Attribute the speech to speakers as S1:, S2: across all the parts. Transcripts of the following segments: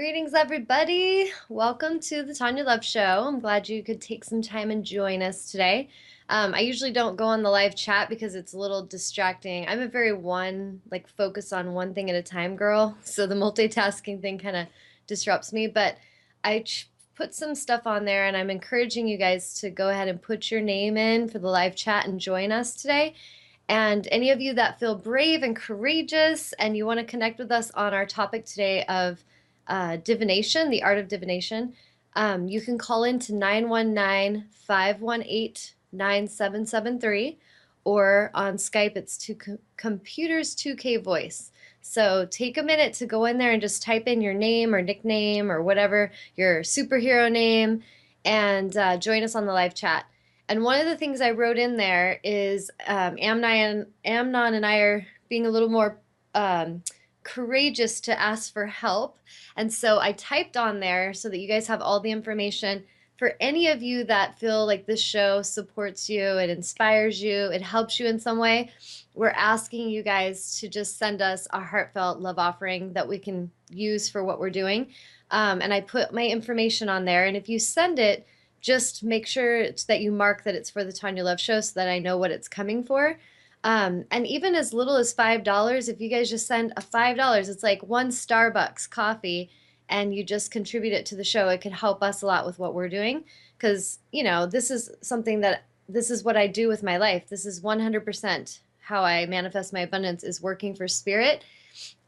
S1: Greetings, everybody. Welcome to the Tawnya Love Show. I'm glad you could take some time and join us today. I usually don't go on the live chat because it's a little distracting. I'm a very focus on one thing at a time girl. So the multitasking thing kind of disrupts me. But I put some stuff on there and I'm encouraging you guys to go ahead and put your name in for the live chat and join us today. And any of you that feel brave and courageous and you want to connect with us on our topic today of divination, the art of divination, you can call in to 919-518-9773, or on Skype, it's computers 2K voice. So take a minute to go in there and just type in your name or nickname or whatever, your superhero name, and join us on the live chat. And one of the things I wrote in there is Amnon and I are being a little more courageous to ask for help. And so I typed on there so that you guys have all the information for any of you that feel like this show supports you, it inspires you, it helps you in some way. We're asking you guys to just send us a heartfelt love offering that we can use for what we're doing. And I put my information on there. And if you send it, just make sure that you mark that it's for the Tawnya Love Show so that I know what it's coming for. And even as little as $5, if you guys just send a $5, it's like one Starbucks coffee, and you just contribute it to the show. It could help us a lot with what we're doing, because, this is this is what I do with my life. This is 100% how I manifest my abundance, is working for spirit.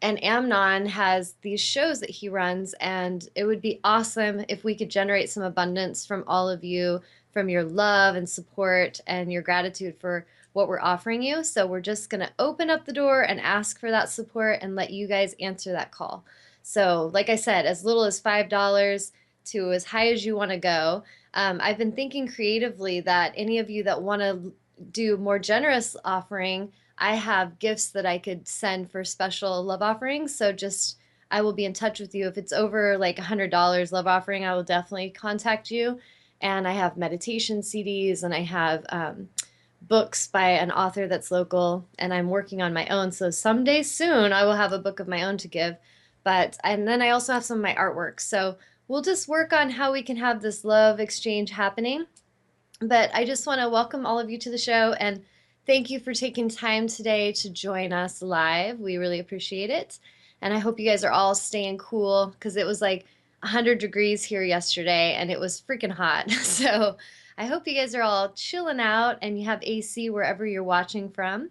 S1: And Amnon has these shows that he runs, and it would be awesome if we could generate some abundance from all of you, from your love and support and your gratitude for what we're offering you. So we're just going to open up the door and ask for that support and let you guys answer that call. So like I said, as little as $5 to as high as you want to go. I've been thinking creatively that any of you that want to do more generous offering, I have gifts that I could send for special love offerings. So I will be in touch with you. If it's over like $100 love offering, I will definitely contact you. And I have meditation CDs, and I have books by an author that's local, and I'm working on my own. So someday soon I will have a book of my own to give. And then I also have some of my artwork. So we'll just work on how we can have this love exchange happening. But I just want to welcome all of you to the show, and thank you for taking time today to join us live. We really appreciate it. And I hope you guys are all staying cool, because it was like 100 degrees here yesterday and it was freaking hot. So I hope you guys are all chilling out and you have AC wherever you're watching from.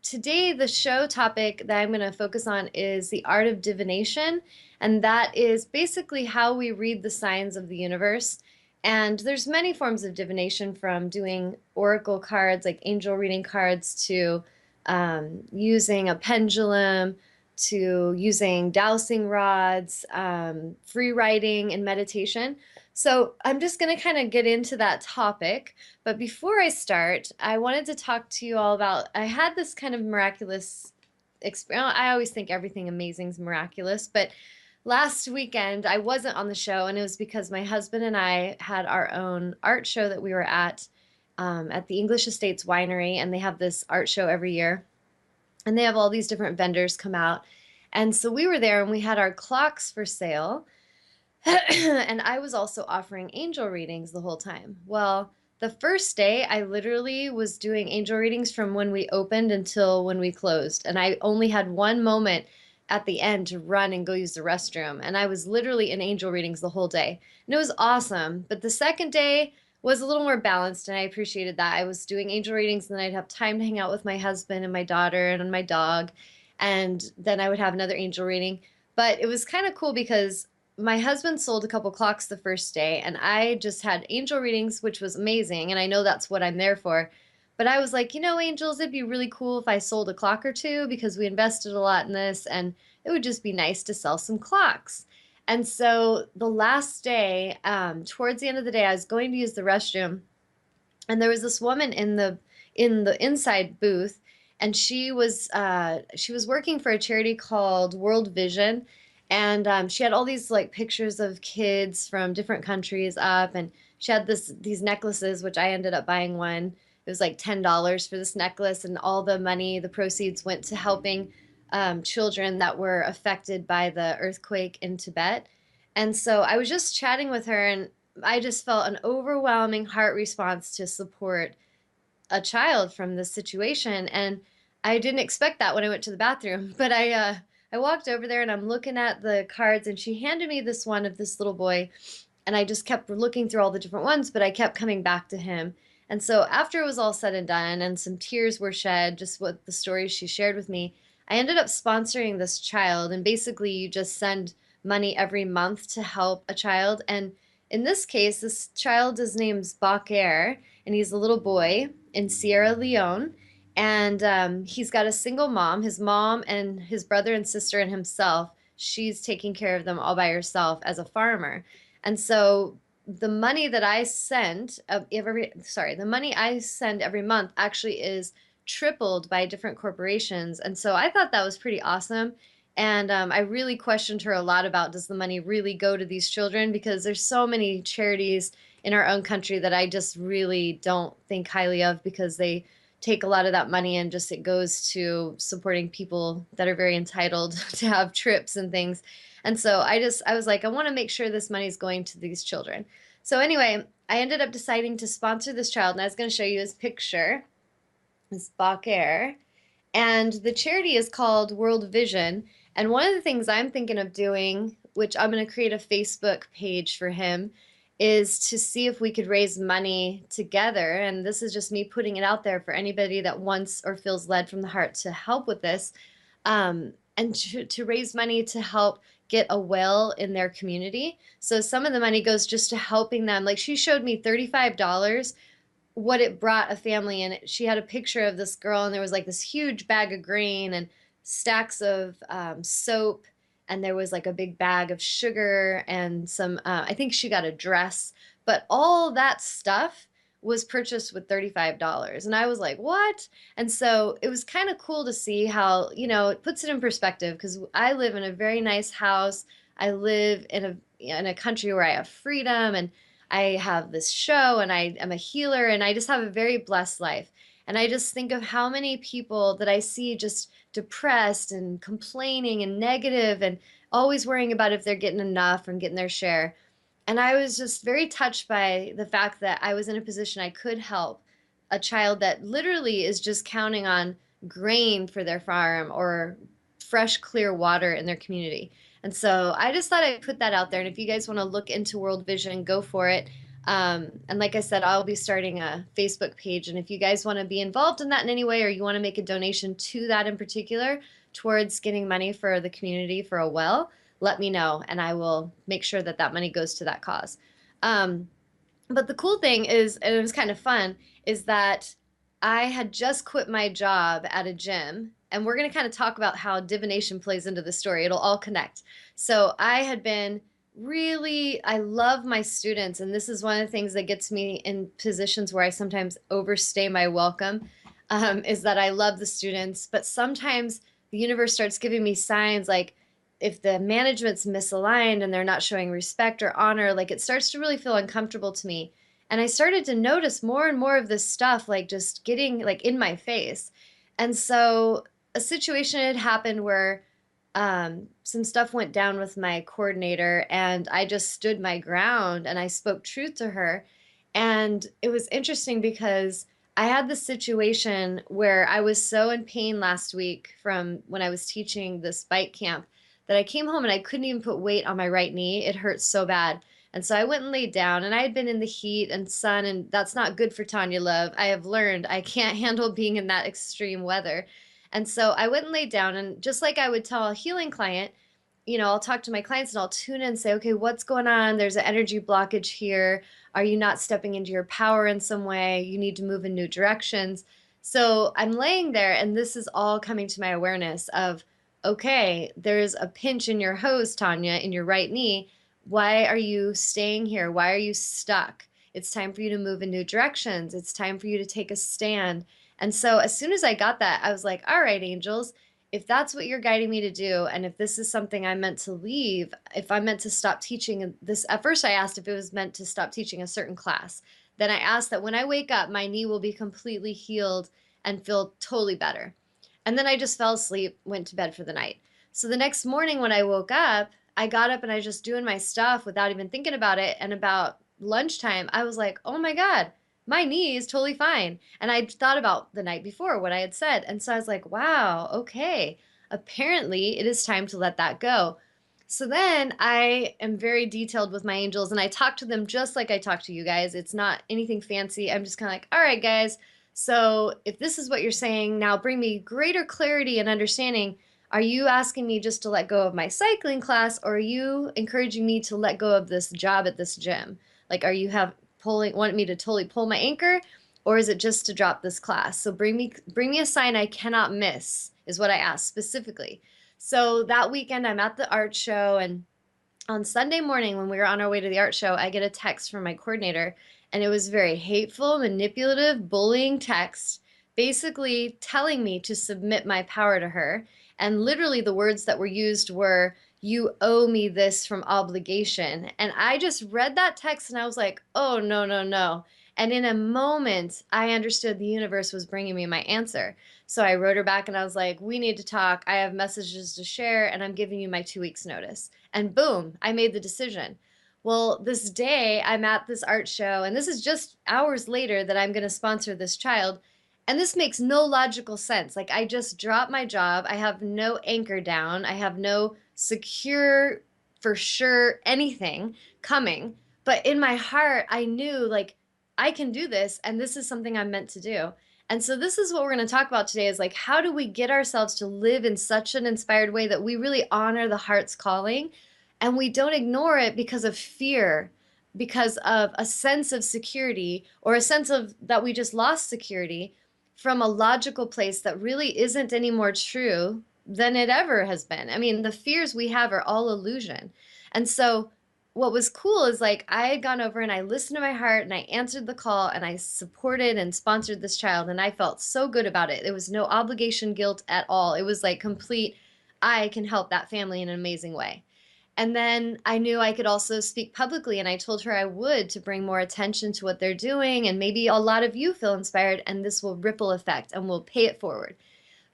S1: Today, the show topic that I'm going to focus on is the art of divination. And that is basically how we read the signs of the universe. And there's many forms of divination, from doing oracle cards, like angel reading cards, to using a pendulum, to using dowsing rods, free writing, and meditation. So I'm just going to kind of get into that topic. But before I start, I wanted to talk to you all about, I had this kind of miraculous experience. I always think everything amazing is miraculous, but last weekend I wasn't on the show, and it was because my husband and I had our own art show that we were at the English Estates Winery, and they have this art show every year, and they have all these different vendors come out. And so we were there, and we had our clocks for sale. And I was also offering angel readings the whole time. Well, the first day, I literally was doing angel readings from when we opened until when we closed. And I only had one moment at the end to run and go use the restroom. And I was literally in angel readings the whole day. And it was awesome. But the second day was a little more balanced, and I appreciated that. I was doing angel readings, and then I'd have time to hang out with my husband and my daughter and my dog. And then I would have another angel reading. But it was kind of cool because my husband sold a couple clocks the first day, and I just had angel readings, which was amazing. And I know that's what I'm there for. But I was like, angels, it'd be really cool if I sold a clock or two, because we invested a lot in this, and it would just be nice to sell some clocks. And so the last day, towards the end of the day, I was going to use the restroom, and there was this woman in the inside booth, and she was working for a charity called World Vision, and she had all these like pictures of kids from different countries up, and she had these necklaces, which I ended up buying one. It was like $10 for this necklace, and all the money, the proceeds, went to helping children that were affected by the earthquake in Tibet. And so I was just chatting with her, and I just felt an overwhelming heart response to support a child from this situation. And I didn't expect that when I went to the bathroom, but I walked over there and I'm looking at the cards, and she handed me this one of this little boy, and I just kept looking through all the different ones, but I kept coming back to him. And so after it was all said and done and some tears were shed, just what the stories she shared with me, I ended up sponsoring this child. And basically, you just send money every month to help a child. And in this case, this child is named Bakr, and he's a little boy in Sierra Leone. And he's got a single mom, his mom and his brother and sister and himself. She's taking care of them all by herself as a farmer. And so the money that I send the money I send every month actually is tripled by different corporations. And so I thought that was pretty awesome. And I really questioned her a lot about, does the money really go to these children? Because there's so many charities in our own country that I just really don't think highly of, because they take a lot of that money and just it goes to supporting people that are very entitled to have trips and things. And so I was like, I want to make sure this money is going to these children. So anyway, I ended up deciding to sponsor this child, and I was going to show you his picture, this Bakr. And the charity is called World Vision. And one of the things I'm thinking of doing, which I'm going to create a Facebook page for him, is to see if we could raise money together. And this is just me putting it out there for anybody that wants or feels led from the heart to help with this, and to raise money to help get a well in their community. So some of the money goes just to helping them. Like, she showed me $35 what it brought a family in. She had a picture of this girl, and there was like this huge bag of grain and stacks of soap, and there was like a big bag of sugar and some, I think she got a dress, but all that stuff was purchased with $35. And I was like, what? And so it was kind of cool to see how, it puts it in perspective, because I live in a very nice house. I live in a country where I have freedom, and I have this show, and I am a healer, and I just have a very blessed life. And I just think of how many people that I see just depressed and complaining and negative and always worrying about if they're getting enough and getting their share. And I was just very touched by the fact that I was in a position I could help a child that literally is just counting on grain for their farm or fresh, clear water in their community. And so I just thought I'd put that out there. And if you guys want to look into World Vision, go for it. And like I said, I'll be starting a Facebook page. And if you guys want to be involved in that in any way, or you want to make a donation to that in particular towards getting money for the community for a well, let me know, and I will make sure that that money goes to that cause. Um, but the cool thing is, and it was kind of fun, is that I had just quit my job at a gym, and we're going to kind of talk about how divination plays into the story. It'll all connect. So I had been really, I love my students, and this is one of the things that gets me in positions where I sometimes overstay my welcome, is that I love the students, but sometimes the universe starts giving me signs, like if the management's misaligned and they're not showing respect or honor, like it starts to really feel uncomfortable to me. And I started to notice more and more of this stuff, like just getting like in my face. And so a situation had happened where some stuff went down with my coordinator, and I just stood my ground and I spoke truth to her. And it was interesting because I had this situation where I was so in pain last week from when I was teaching this bike camp that I came home and I couldn't even put weight on my right knee. It hurt so bad. And so I went and laid down, and I had been in the heat and sun, and that's not good for Tawnya Love. I have learned I can't handle being in that extreme weather. And so I went and laid down, and just like I would tell a healing client, I'll talk to my clients and I'll tune in and say, okay, what's going on? There's an energy blockage here. Are you not stepping into your power in some way? You need to move in new directions. So I'm laying there, and this is all coming to my awareness of, okay, there's a pinch in your hose, Tawnya, in your right knee. Why are you staying here? Why are you stuck? It's time for you to move in new directions. It's time for you to take a stand. And so as soon as I got that, I was like, all right, angels, if that's what you're guiding me to do, and if this is something I'm meant to leave, if I'm meant to stop teaching this, at first I asked if it was meant to stop teaching a certain class. Then I asked that when I wake up, my knee will be completely healed and feel totally better. And then I just fell asleep, went to bed for the night. So the next morning when I woke up, I got up and I was just doing my stuff without even thinking about it. And about lunchtime, I was like, oh my God, my knee is totally fine. And I thought about the night before what I had said. And so I was like, wow, okay. Apparently, it is time to let that go. So then I am very detailed with my angels and I talk to them just like I talk to you guys. It's not anything fancy. I'm just kind of like, all right, guys. So if this is what you're saying, now bring me greater clarity and understanding. Are you asking me just to let go of my cycling class, or are you encouraging me to let go of this job at this gym? Like, are you want me to totally pull my anchor, or is it just to drop this class? So bring me a sign I cannot miss is what I asked specifically. So that weekend I'm at the art show, and on Sunday morning when we were on our way to the art show, I get a text from my coordinator, and it was very hateful, manipulative, bullying text, basically telling me to submit my power to her. And literally the words that were used were, "You owe me this from obligation." And I just read that text and I was like, "Oh, no, no, no." And in a moment, I understood the universe was bringing me my answer. So I wrote her back and I was like, "We need to talk. I have messages to share and I'm giving you my 2 weeks notice." And boom, I made the decision. Well, this day I'm at this art show, and this is just hours later that I'm going to sponsor this child. And this makes no logical sense. Like, I just dropped my job. I have no anchor down. I have no secure, for sure, anything coming. But in my heart, I knew, like, I can do this, and this is something I'm meant to do. And so this is what we're going to talk about today, is like, how do we get ourselves to live in such an inspired way that we really honor the heart's calling and we don't ignore it because of fear, because of a sense of security, or a sense of that we just lost security from a logical place that really isn't any more true than it ever has been. I mean, the fears we have are all illusion. And so what was cool is, like, I had gone over and I listened to my heart and I answered the call and I supported and sponsored this child, and I felt so good about it. It was no obligation guilt at all. It was like complete, I can help that family in an amazing way. And then I knew I could also speak publicly, and I told her I would, to bring more attention to what they're doing. And maybe a lot of you feel inspired, and this will ripple effect and we'll pay it forward.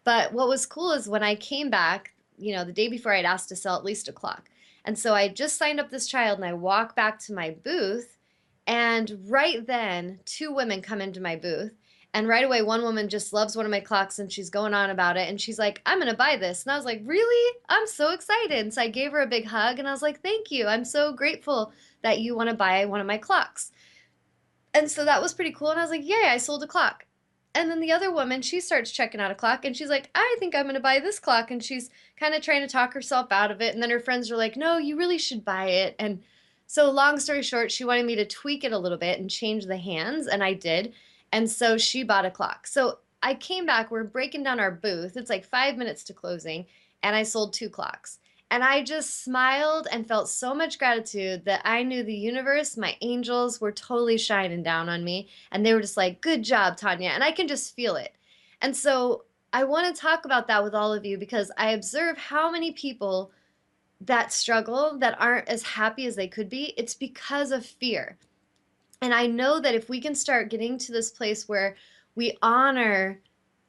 S1: But what was cool is when I came back, the day before, I'd asked to sell at least a clock. And so I just signed up this child and I walk back to my booth. And right then, two women come into my booth. And right away, one woman just loves one of my clocks and she's going on about it. And she's like, "I'm going to buy this." And I was like, "Really? I'm so excited." And so I gave her a big hug and I was like, "Thank you. I'm so grateful that you want to buy one of my clocks." And so that was pretty cool. And I was like, "Yay, I sold a clock." And then the other woman, she starts checking out a clock and she's like, "I think I'm going to buy this clock." And she's kind of trying to talk herself out of it. And then her friends are like, "No, you really should buy it." And so, long story short, she wanted me to tweak it a little bit and change the hands. And I did. And so she bought a clock. So I came back, we're breaking down our booth. It's like 5 minutes to closing. And I sold two clocks. And I just smiled and felt so much gratitude that I knew the universe, my angels, were totally shining down on me. And they were just like, "Good job, Tawnya." And I can just feel it. And so I want to talk about that with all of you, because I observe how many people that struggle, that aren't as happy as they could be. It's because of fear. And I know that if we can start getting to this place where we honor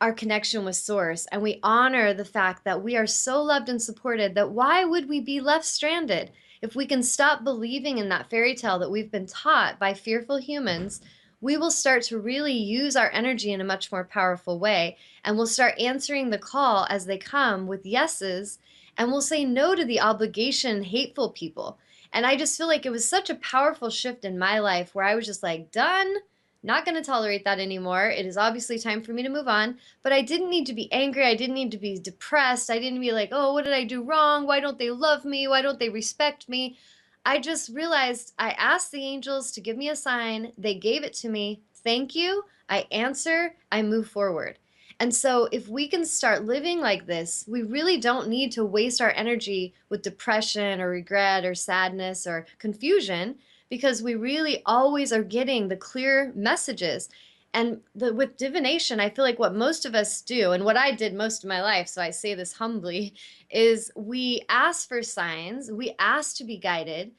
S1: our connection with Source, and we honor the fact that we are so loved and supported, that why would we be left stranded? If we can stop believing in that fairy tale that we've been taught by fearful humans, we will start to really use our energy in a much more powerful way. And we'll start answering the call as they come with yeses. And we'll say no to the obligation, hateful people. And I just feel like it was such a powerful shift in my life where I was just like, done, not going to tolerate that anymore. It is obviously time for me to move on. But I didn't need to be angry. I didn't need to be depressed. I didn't be like, "Oh, what did I do wrong? Why don't they love me? Why don't they respect me?" I just realized I asked the angels to give me a sign. They gave it to me. Thank you. I answer. I move forward. And so, if we can start living like this, we really don't need to waste our energy with depression or regret or sadness or confusion, because we really always are getting the clear messages. And with divination, I feel like what most of us do, and what I did most of my life, so I say this humbly, is we ask for signs, we ask to be guided,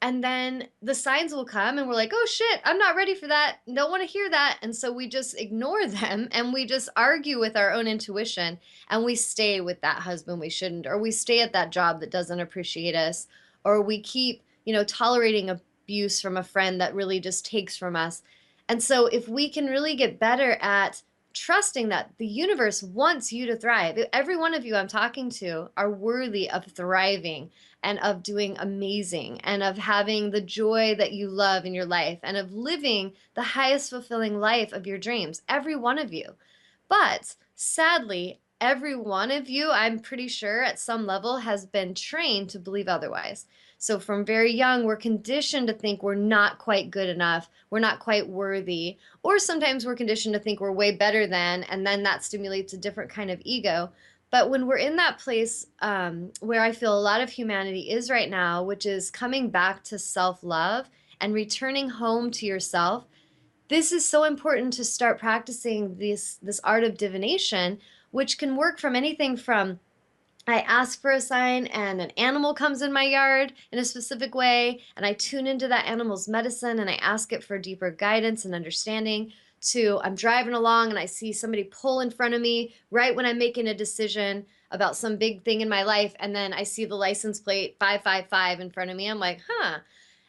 S1: And then the signs will come and we're like, oh shit, I'm not ready for that. Don't want to hear that. And so we just ignore them and we just argue with our own intuition and we stay with that husband we shouldn't, or we stay at that job that doesn't appreciate us, or we keep, tolerating abuse from a friend that really just takes from us. And so if we can really get better at trusting that the universe wants you to thrive, every one of you I'm talking to are worthy of thriving and of doing amazing and of having the joy that you love in your life and of living the highest fulfilling life of your dreams, every one of you. But sadly, every one of you, I'm pretty sure at some level, has been trained to believe otherwise. So from very young, we're conditioned to think we're not quite good enough, we're not quite worthy, or sometimes we're conditioned to think we're way better than, and then that stimulates a different kind of ego. But when we're in that place where I feel a lot of humanity is right now, which is coming back to self love and returning home to yourself, this is so important to start practicing this art of divination, which can work from anything from I ask for a sign and an animal comes in my yard in a specific way, and I tune into that animal's medicine and I ask it for deeper guidance and understanding, to I'm driving along and I see somebody pull in front of me right when I'm making a decision about some big thing in my life, and then I see the license plate 555 in front of me. I'm like, huh.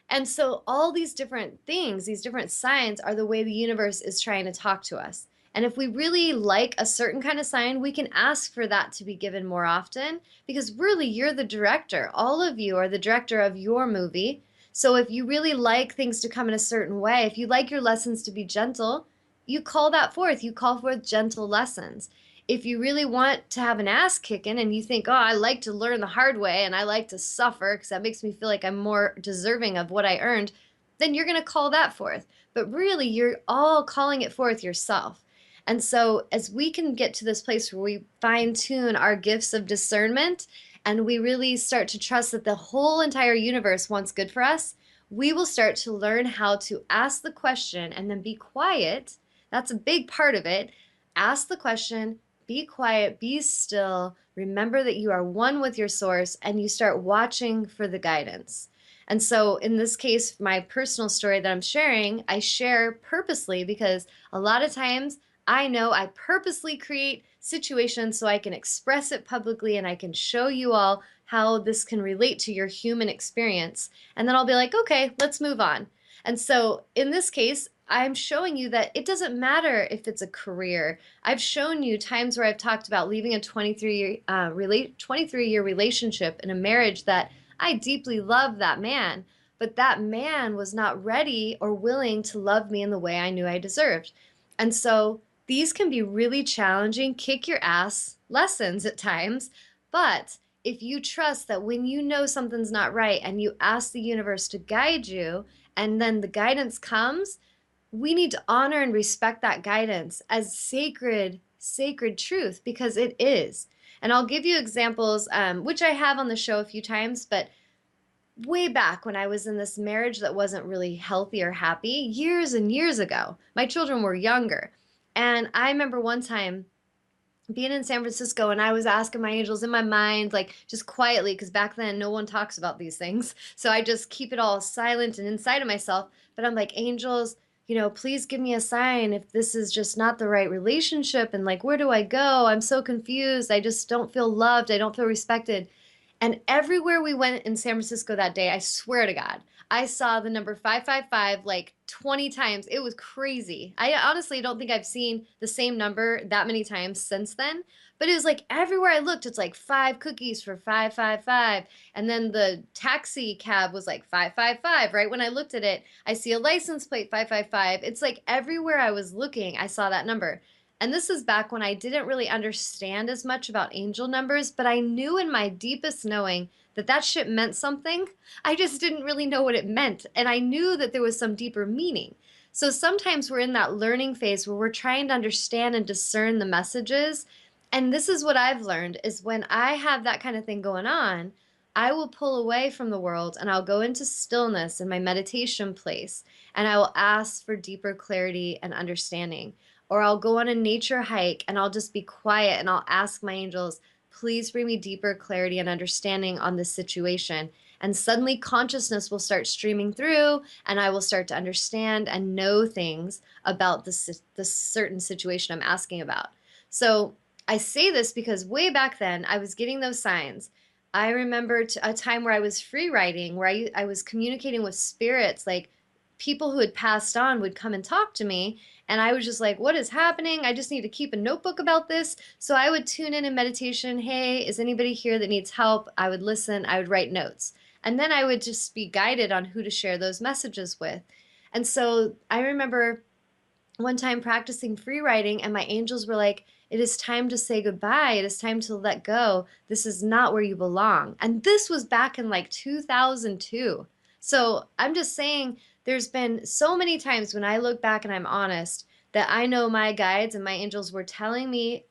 S1: And so all these different things, these different signs are the way the universe is trying to talk to us. And if we really like a certain kind of sign, we can ask for that to be given more often, because really you're the director. All of you are the director of your movie. So if you really like things to come in a certain way, if you like your lessons to be gentle, you call that forth. You call forth gentle lessons. If you really want to have an ass kicking and you think, oh, I like to learn the hard way and I like to suffer because that makes me feel like I'm more deserving of what I earned, then you're going to call that forth. But really, you're all calling it forth yourself. And so, as we can get to this place where we fine tune our gifts of discernment and we really start to trust that the whole entire universe wants good for us, we will start to learn how to ask the question and then be quiet. That's a big part of it. Ask the question, be quiet, be still, remember that you are one with your source, and you start watching for the guidance. And so, in this case, my personal story that I'm sharing, I share purposely because a lot of times I know I purposely create situations so I can express it publicly and I can show you all how this can relate to your human experience. And then I'll be like, okay, let's move on. And so, in this case, I'm showing you that it doesn't matter if it's a career. I've shown you times where I've talked about leaving a 23-year relationship in a marriage that I deeply love that man, but that man was not ready or willing to love me in the way I knew I deserved. And so these can be really challenging, kick your ass lessons at times, but if you trust that when you know something's not right and you ask the universe to guide you, and then the guidance comes, we need to honor and respect that guidance as sacred, sacred truth, because it is. And I'll give you examples, which I have on the show a few times, but way back when I was in this marriage that wasn't really healthy or happy, years and years ago, my children were younger. And I remember one time being in San Francisco and I was asking my angels in my mind, like just quietly, because back then no one talks about these things. So I just keep it all silent and inside of myself. But I'm like, angels, please give me a sign if this is just not the right relationship. And like, where do I go? I'm so confused. I just don't feel loved. I don't feel respected. And everywhere we went in San Francisco that day, I swear to God, I saw the number 555 like 20 times. It was crazy. I honestly don't think I've seen the same number that many times since then. But it was like everywhere I looked, it's like 5 cookies for 555. And then the taxi cab was like 555. Right when I looked at it, I see a license plate 555. It's like everywhere I was looking, I saw that number. And this is back when I didn't really understand as much about angel numbers, but I knew in my deepest knowing that that shit meant something. I just didn't really know what it meant. And I knew that there was some deeper meaning. So sometimes we're in that learning phase where we're trying to understand and discern the messages. And this is what I've learned is when I have that kind of thing going on, I will pull away from the world and I'll go into stillness in my meditation place and I will ask for deeper clarity and understanding. Or I'll go on a nature hike and I'll just be quiet and I'll ask my angels, please bring me deeper clarity and understanding on this situation. And suddenly consciousness will start streaming through, and I will start to understand and know things about the certain situation I'm asking about. So I say this because way back then, I was getting those signs. I remember a time where I was free writing, where I was communicating with spirits, like people who had passed on would come and talk to me. And I was just like, what is happening? I just need to keep a notebook about this. So I would tune in meditation. Hey, is anybody here that needs help? I would listen. I would write notes. And then I would just be guided on who to share those messages with. And so I remember one time practicing free writing, and my angels were like, it is time to say goodbye. It is time to let go. This is not where you belong. And this was back in like 2002. So I'm just saying, there's been so many times when I look back and I'm honest that I know my guides and my angels were telling me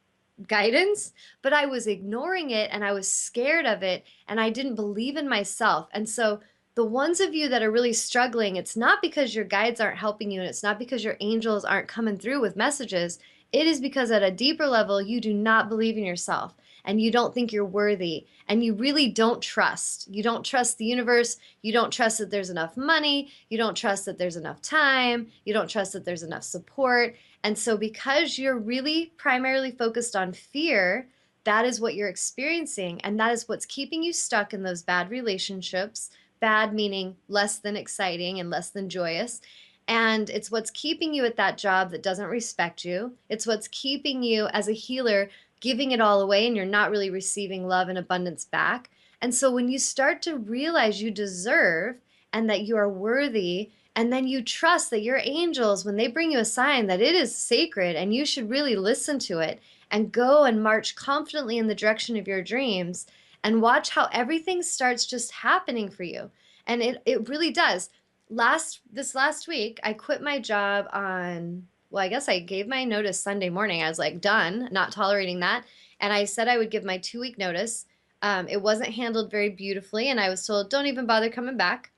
S1: guidance, but I was ignoring it and I was scared of it and I didn't believe in myself. And so the ones of you that are really struggling, it's not because your guides aren't helping you and it's not because your angels aren't coming through with messages. It is because at a deeper level, you do not believe in yourself and you don't think you're worthy and you really don't trust. You don't trust the universe. You don't trust that there's enough money. You don't trust that there's enough time. You don't trust that there's enough support. And so, because you're really primarily focused on fear, that is what you're experiencing. And that is what's keeping you stuck in those bad relationships. Bad meaning less than exciting and less than joyous. And it's what's keeping you at that job that doesn't respect you. It's what's keeping you as a healer giving it all away and you're not really receiving love and abundance back. And so, when you start to realize you deserve and that you are worthy, and then you trust that your angels, when they bring you a sign, that it is sacred and you should really listen to it and go and march confidently in the direction of your dreams and watch how everything starts just happening for you. And it really does. This last week, I quit my job on, well, I guess I gave my notice Sunday morning. I was like, done, not tolerating that. And I said I would give my 2 week notice. It wasn't handled very beautifully, and I was told, don't even bother coming back.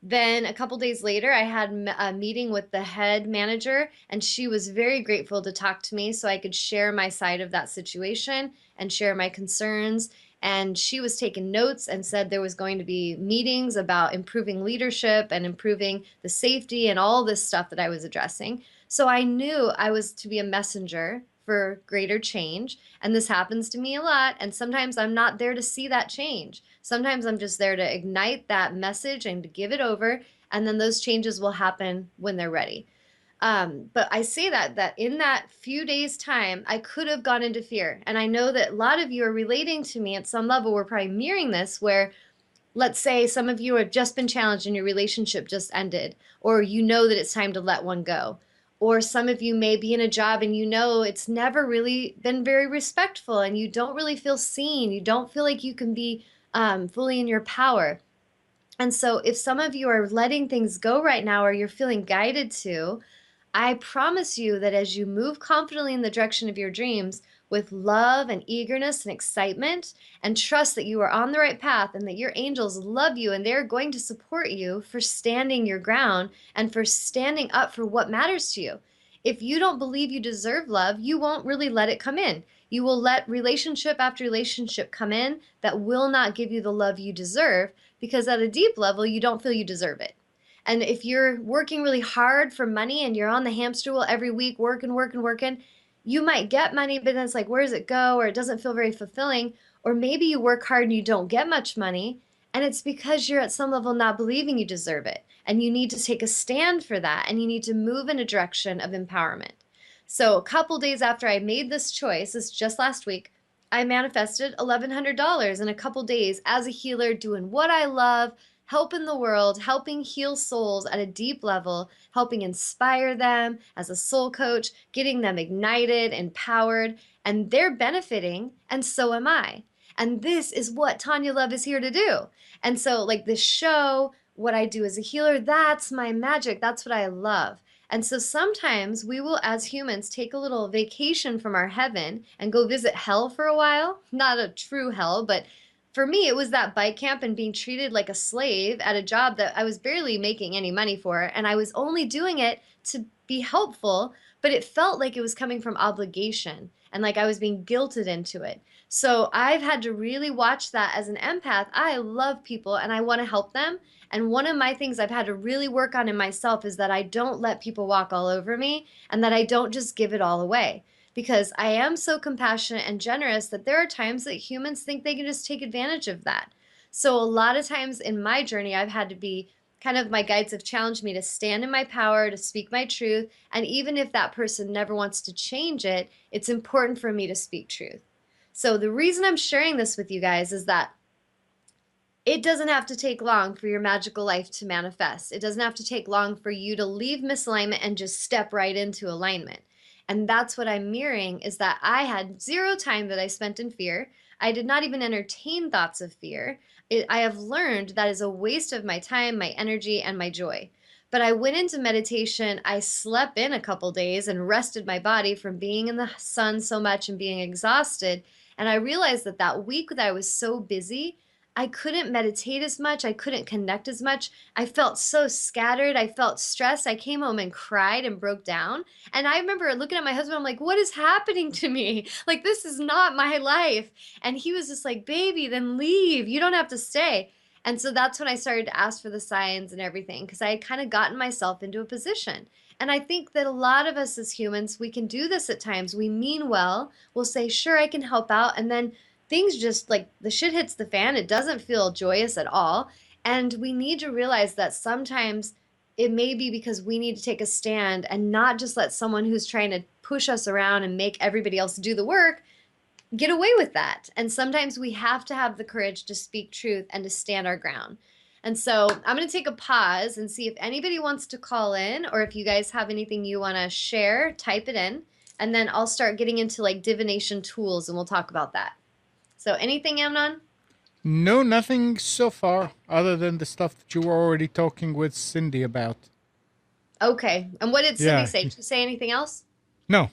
S1: Then a couple days later, I had a meeting with the head manager, and she was very grateful to talk to me so I could share my side of that situation and share my concerns. And she was taking notes and said there was going to be meetings about improving leadership and improving the safety and all this stuff that I was addressing. So I knew I was to be a messenger for greater change. And this happens to me a lot. And sometimes I'm not there to see that change. Sometimes I'm just there to ignite that message and to give it over. And then those changes will happen when they're ready. But I say that in that few days time, I could have gone into fear. And I know that a lot of you are relating to me at some level. We're probably mirroring this where, let's say some of you have just been challenged and your relationship just ended, or you know that it's time to let one go. Or some of you may be in a job and you know it's never really been very respectful and you don't really feel seen. You don't feel like you can be fully in your power. And so if some of you are letting things go right now or you're feeling guided to, I promise you that as you move confidently in the direction of your dreams with love and eagerness and excitement, and trust that you are on the right path and that your angels love you and they're going to support you for standing your ground and for standing up for what matters to you. If you don't believe you deserve love, you won't really let it come in. You will let relationship after relationship come in that will not give you the love you deserve because at a deep level, you don't feel you deserve it. And if you're working really hard for money and you're on the hamster wheel every week, working, you might get money, but then it's like, where does it go? Or it doesn't feel very fulfilling. Or maybe you work hard and you don't get much money. And it's because you're at some level not believing you deserve it. And you need to take a stand for that. And you need to move in a direction of empowerment. So a couple days after I made this choice, this just last week, I manifested $1,100 in a couple days as a healer, doing what I love, helping the world, helping heal souls at a deep level, helping inspire them as a soul coach, getting them ignited, empowered, and they're benefiting, and so am I. And this is what Tawnya Love is here to do. And so, like this show, what I do as a healer, that's my magic. That's what I love. And so sometimes we will, as humans, take a little vacation from our heaven and go visit hell for a while. Not a true hell, but for me, it was that bike camp and being treated like a slave at a job that I was barely making any money for. And I was only doing it to be helpful, but it felt like it was coming from obligation. and like I was being guilted into it. So I've had to really watch that as an empath. I love people and I want to help them. And one of my things I've had to really work on in myself is that I don't let people walk all over me and that I don't just give it all away. Because I am so compassionate and generous that there are times that humans think they can just take advantage of that. So a lot of times in my journey, I've had to be kind of my guides have challenged me to stand in my power, to speak my truth. And even if that person never wants to change it, it's important for me to speak truth. So the reason I'm sharing this with you guys is that it doesn't have to take long for your magical life to manifest. It doesn't have to take long for you to leave misalignment and just step right into alignment. And that's what I'm mirroring is that I had zero time that I spent in fear. I did not even entertain thoughts of fear. I have learned that is a waste of my time, my energy, and my joy. But I went into meditation. I slept in a couple days and rested my body from being in the sun so much and being exhausted. And I realized that that week that I was so busy, I couldn't meditate as much. I couldn't connect as much. I felt so scattered. I felt stressed. I came home and cried and broke down. And I remember looking at my husband, I'm like, what is happening to me? Like, this is not my life. And he was just like, baby, then leave. You don't have to stay. And so that's when I started to ask for the signs and everything because I had kind of gotten myself into a position. And I think that a lot of us as humans, we can do this at times. We mean well. We'll say, sure, I can help out. And then things just like the shit hits the fan. It doesn't feel joyous at all. And we need to realize that sometimes it may be because we need to take a stand and not just let someone who's trying to push us around and make everybody else do the work get away with that. And sometimes we have to have the courage to speak truth and to stand our ground. And so I'm going to take a pause and see if anybody wants to call in or if you guys have anything you want to share, type it in. And then I'll start getting into like divination tools and we'll talk about that. So anything, Amnon?
S2: No, nothing so far, other than the stuff that you were already talking with Cindy about.
S1: Okay. And what did Cindy
S2: Yeah.
S1: say? Did she say anything else?
S2: No.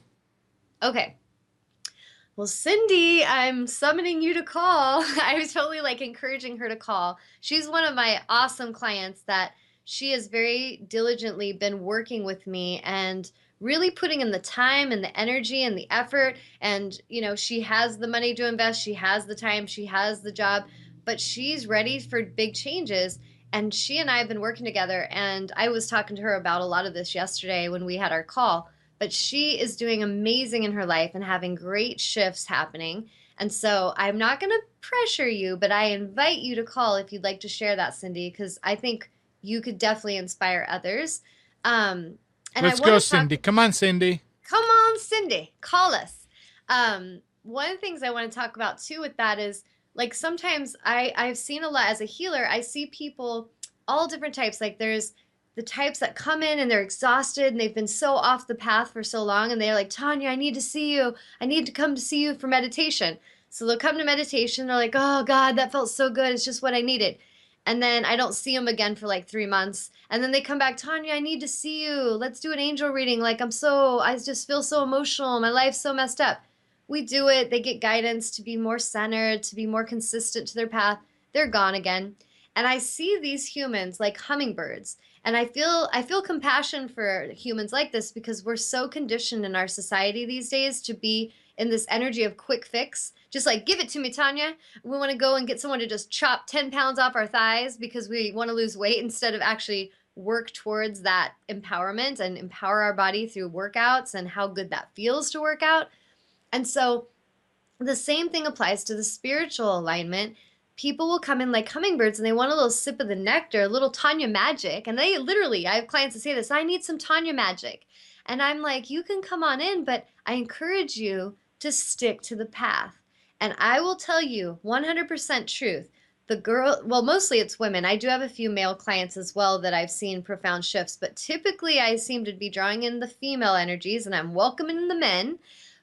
S1: Okay. Well, Cindy, I'm summoning you to call. I was totally like encouraging her to call. She's one of my awesome clients that she has very diligently been working with me and really putting in the time and the energy and the effort. And, you know, she has the money to invest, she has the time, she has the job, but she's ready for big changes. And she and I have been working together. And I was talking to her about a lot of this yesterday when we had our call, but she is doing amazing in her life and having great shifts happening. And so I'm not going to pressure you, but I invite you to call if you'd like to share that, Cindy, because I think you could definitely inspire others. Um, and I
S2: Let's
S1: want
S2: go,
S1: to talk.
S2: Cindy. Come on, Cindy.
S1: Come on, Cindy, call us. One of the things I want to talk about too with that is like sometimes I've seen a lot as a healer. I see people all different types. Like there's the types that come in and they're exhausted and they've been so off the path for so long and they're like, Tawnya, I need to see you. I need to come to see you for meditation. So they'll come to meditation. They're like, oh God, that felt so good. It's just what I needed. And then I don't see them again for like 3 months. And then they come back, Tawnya, I need to see you. Let's do an angel reading. Like I just feel so emotional. My life's so messed up. We do it. They get guidance to be more centered, to be more consistent to their path. They're gone again. And I see these humans like hummingbirds. And I feel compassion for humans like this because we're so conditioned in our society these days to be in this energy of quick fix. Just like, give it to me, Tawnya. We want to go and get someone to just chop 10 pounds off our thighs because we want to lose weight instead of actually work towards that empowerment and empower our body through workouts and how good that feels to work out. And so the same thing applies to the spiritual alignment. People will come in like hummingbirds and they want a little sip of the nectar, a little Tanya magic. And they literally, I have clients that say this, I need some Tanya magic. And I'm like, you can come on in, but I encourage you to stick to the path. And I will tell you 100% truth. Well, mostly it's women. I do have a few male clients as well that I've seen profound shifts, but typically I seem to be drawing in the female energies and I'm welcoming the men.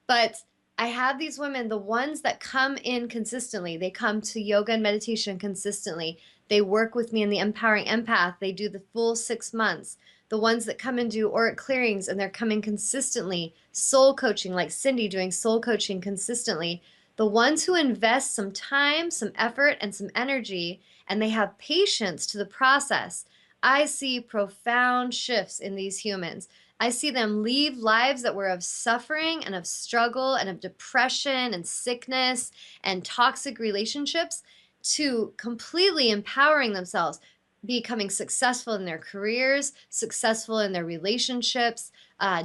S1: But I have these women, the ones that come in consistently. They come to yoga and meditation consistently. They work with me in the Empowering Empath. They do the full 6 months. The ones that come and do auric clearings and they're coming consistently. Soul coaching, like Cindy doing soul coaching consistently. The ones who invest some time, some effort, and some energy, and they have patience to the process. I see profound shifts in these humans. I see them leave lives that were of suffering and of struggle and of depression and sickness and toxic relationships to completely empowering themselves, becoming successful in their careers, successful in their relationships,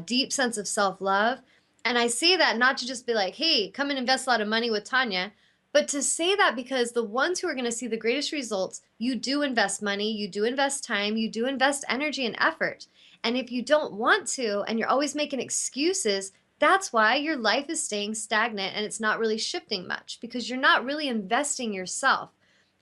S1: deep sense of self love. And I say that not to just be like, hey, come and invest a lot of money with Tawnya, but to say that because the ones who are going to see the greatest results, you do invest money, you do invest time, you do invest energy and effort. And if you don't want to and you're always making excuses, that's why your life is staying stagnant and it's not really shifting much because you're not really investing yourself.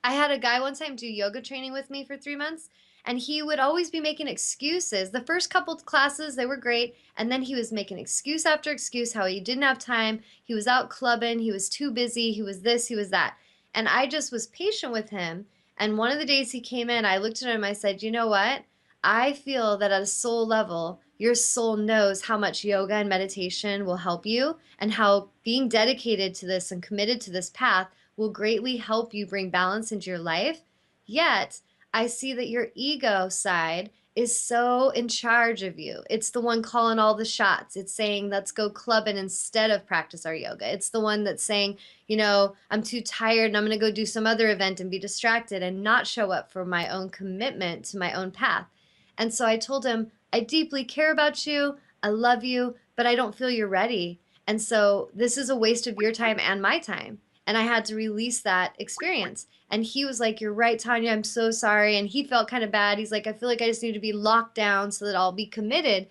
S1: I had a guy one time do yoga training with me for 3 months, and he would always be making excuses. The first couple of classes, they were great, and then he was making excuse after excuse how he didn't have time, he was out clubbing, he was too busy, he was this, he was that. And I just was patient with him. And one of the days he came in, I looked at him, I said, you know what? I feel that at a soul level, your soul knows how much yoga and meditation will help you and how being dedicated to this and committed to this path will greatly help you bring balance into your life. Yet, I see that your ego side is so in charge of you. It's the one calling all the shots. It's saying, let's go clubbing instead of practice our yoga. It's the one that's saying, I'm too tired and I'm going to go do some other event and be distracted and not show up for my own commitment to my own path. And so I told him, I deeply care about you. I love you, but I don't feel you're ready. And so this is a waste of your time and my time. And I had to release that experience. And he was like, you're right, Tawnya, I'm so sorry. And he felt kind of bad. He's like, I feel like I just need to be locked down so that I'll be committed.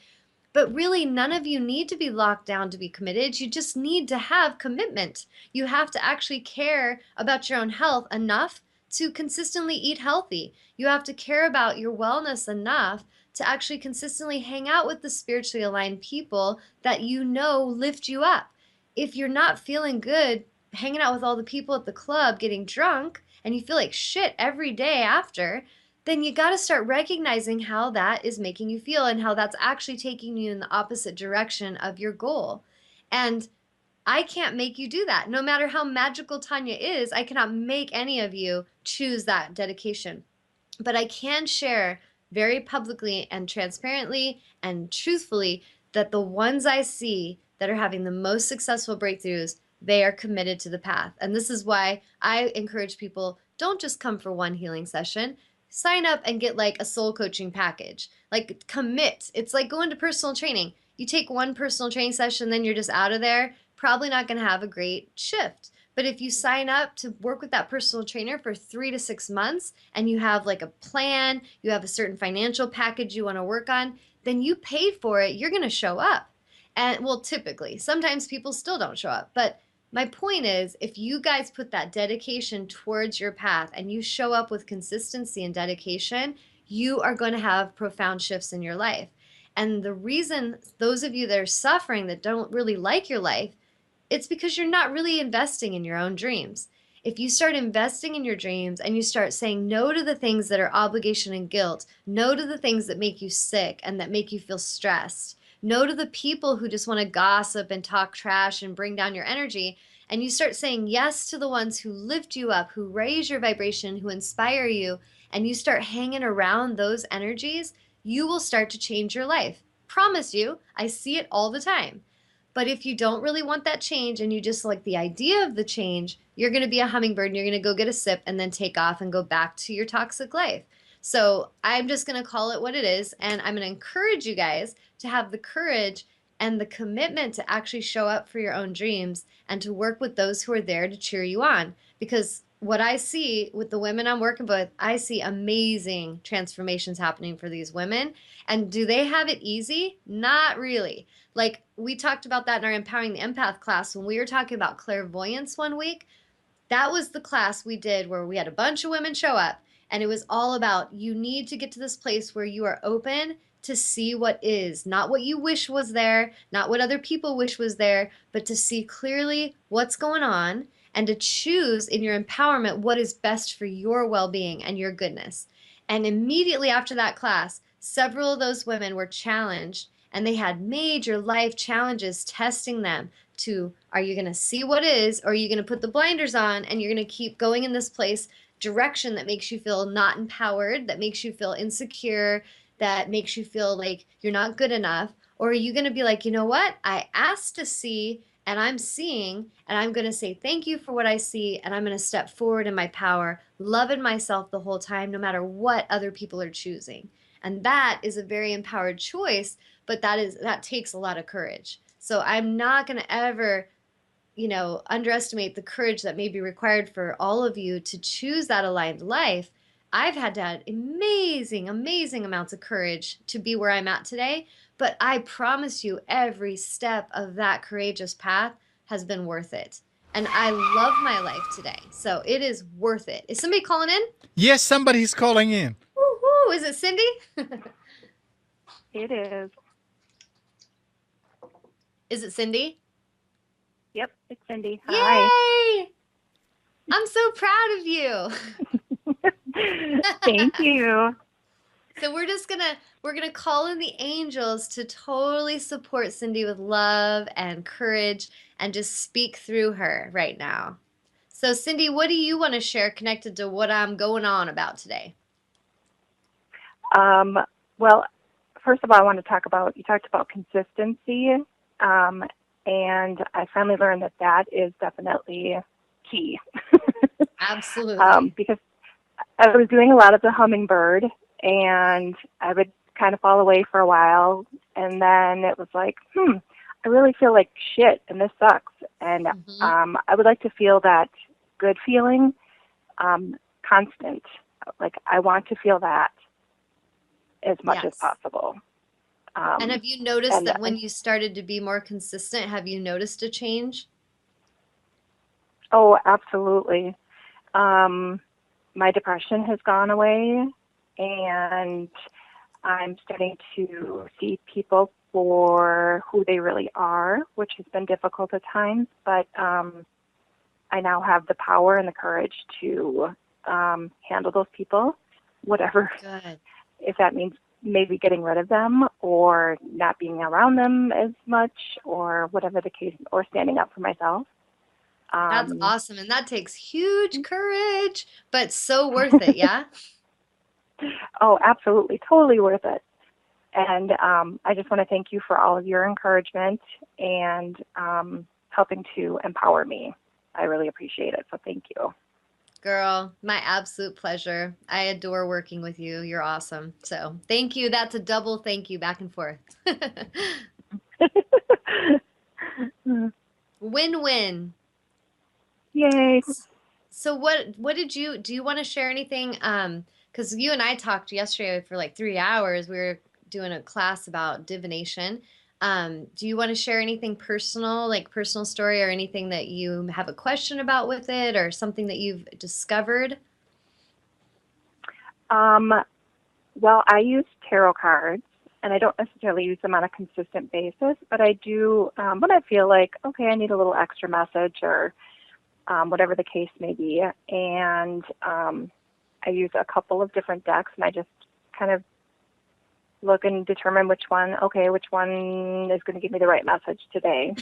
S1: But really, none of you need to be locked down to be committed. You just need to have commitment. You have to actually care about your own health enough to consistently eat healthy. You have to care about your wellness enough to actually consistently hang out with the spiritually aligned people that you know lift you up. If you're not feeling good hanging out with all the people at the club getting drunk and you feel like shit every day after, then you got to start recognizing how that is making you feel and how that's actually taking you in the opposite direction of your goal. And I can't make you do that. No matter how magical Tawnya is, I cannot make any of you choose that dedication. But I can share very publicly and transparently and truthfully that the ones I see that are having the most successful breakthroughs, they are committed to the path. And this is why I encourage people, don't just come for one healing session. Sign up and get like a soul coaching package. Like commit. It's like going to personal training. You take one personal training session, then you're just out of there. Probably not going to have a great shift. But if you sign up to work with that personal trainer for 3 to 6 months and you have like a plan, you have a certain financial package you want to work on, then you paid for it, you're going to show up. And well, typically, sometimes people still don't show up. But my point is, if you guys put that dedication towards your path and you show up with consistency and dedication, you are going to have profound shifts in your life. And the reason those of you that are suffering that don't really like your life, it's because you're not really investing in your own dreams. If you start investing in your dreams and you start saying no to the things that are obligation and guilt, no to the things that make you sick and that make you feel stressed, no to the people who just want to gossip and talk trash and bring down your energy, and you start saying yes to the ones who lift you up, who raise your vibration, who inspire you, and you start hanging around those energies, you will start to change your life. Promise you, I see it all the time. But if you don't really want that change and you just like the idea of the change, you're going to be a hummingbird and you're going to go get a sip and then take off and go back to your toxic life. So I'm just going to call it what it is. And I'm going to encourage you guys to have the courage and the commitment to actually show up for your own dreams and to work with those who are there to cheer you on. Because what I see with the women I'm working with, I see amazing transformations happening for these women. And do they have it easy? Not really. Like we talked about that in our Empowering the Empath class when we were talking about clairvoyance one week. That was the class we did where we had a bunch of women show up, and it was all about you need to get to this place where you are open to see what is, not what you wish was there, not what other people wish was there, but to see clearly what's going on and to choose in your empowerment what is best for your well-being and your goodness. And immediately after that class, several of those women were challenged and they had major life challenges testing them to, are you going to see what is, or are you going to put the blinders on and you're going to keep going in this place direction that makes you feel not empowered, that makes you feel insecure, that makes you feel like you're not good enough? Or are you going to be like, you know what? I asked to see and I'm seeing, and I'm going to say thank you for what I see, and I'm going to step forward in my power, loving myself the whole time, no matter what other people are choosing. And that is a very empowered choice, but that takes a lot of courage. So I'm not going to ever underestimate the courage that may be required for all of you to choose that aligned life. I've had to have amazing, amazing amounts of courage to be where I'm at today, but I promise you, every step of that courageous path has been worth it. And I love my life today. So it is worth it. Is somebody calling in?
S2: Yes, somebody's calling in.
S1: Woo-hoo. Is it Cindy?
S3: It is.
S1: Is it Cindy?
S3: Yep, it's Cindy. Hi.
S1: Yay! I'm so proud of you.
S3: Thank you.
S1: So we're gonna call in the angels to totally support Cindy with love and courage and just speak through her right now. So Cindy, what do you want to share connected to what I'm going on about today?
S3: Well, first of all, I want to talk about, you talked about consistency, and I finally learned that that is definitely key.
S1: Absolutely.
S3: Because I was doing a lot of the hummingbird, and I would kind of fall away for a while, and then it was like, I really feel like shit, and this sucks. And I would like to feel that good feeling constant. Like, I want to feel that as much as possible.
S1: And have you noticed that when you started to be more consistent, have you noticed a change?
S3: Oh, absolutely. My depression has gone away, and I'm starting to see people for who they really are, which has been difficult at times, but I now have the power and the courage to handle those people, whatever.
S1: Good.
S3: If that means maybe getting rid of them or not being around them as much or whatever the case, or standing up for myself.
S1: That's awesome. And that takes huge courage, but so worth it, yeah?
S3: Oh, absolutely. Totally worth it. And I just want to thank you for all of your encouragement and helping to empower me. I really appreciate it. So thank you.
S1: Girl, my absolute pleasure. I adore working with you. You're awesome. So thank you. That's a double thank you back and forth. Win-win.
S3: Yay.
S1: So what did you do you want to share anything? Because you and I talked yesterday for like 3 hours. We were doing a class about divination. Do you want to share anything personal, like personal story or anything that you have a question about with it or something that you've discovered?
S3: Well, I use tarot cards, and I don't necessarily use them on a consistent basis, but I do when I feel like, okay, I need a little extra message or whatever the case may be. And I use a couple of different decks, and I just kind of look and determine which one is going to give me the right message today.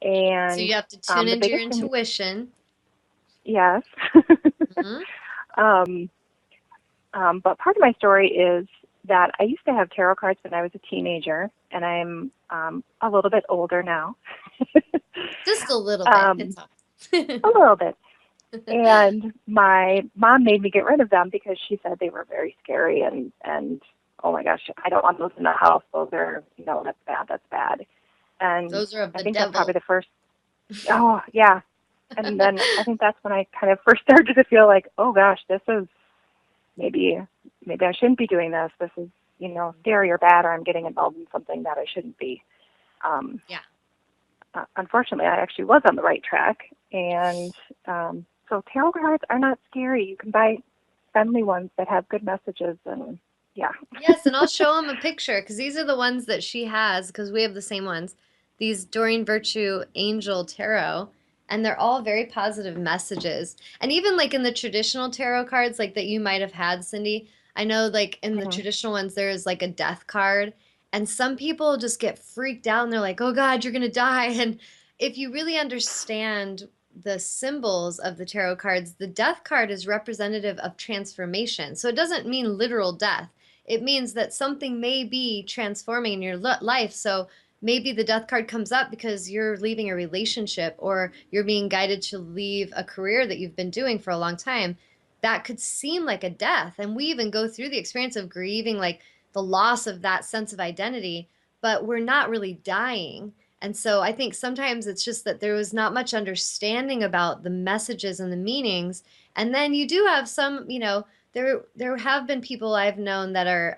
S3: And
S1: so you have to tune into your intuition.
S3: Yes. But part of my story is that I used to have tarot cards when I was a teenager, and I'm a little bit older now.
S1: Just a little bit.
S3: A little bit. And my mom made me get rid of them because she said they were very scary and oh my gosh, I don't want those in the house. Those are, that's bad. And
S1: those are of the
S3: I think
S1: devil.
S3: that's probably the first. Oh, yeah. And then I think that's when I kind of first started to feel like, oh gosh, this is maybe I shouldn't be doing this. This is, scary or bad, or I'm getting involved in something that I shouldn't be. Unfortunately, I actually was on the right track. And so tarot cards are not scary. You can buy friendly ones that have good messages, and yeah.
S1: Yes, and I'll show them a picture because these are the ones that she has because we have the same ones. These Doreen Virtue Angel Tarot, and they're all very positive messages. And even like in the traditional tarot cards, like that you might have had, Cindy, I know like in the traditional ones, there is like a death card, and some people just get freaked out and they're like, oh God, you're gonna die. And if you really understand the symbols of the tarot cards, the death card is representative of transformation. So it doesn't mean literal death. It means that something may be transforming in your life. So maybe the death card comes up because you're leaving a relationship or you're being guided to leave a career that you've been doing for a long time. That could seem like a death. And we even go through the experience of grieving, like the loss of that sense of identity, but we're not really dying. And so I think sometimes it's just that there was not much understanding about the messages and the meanings. And then you do have some, there have been people I've known that are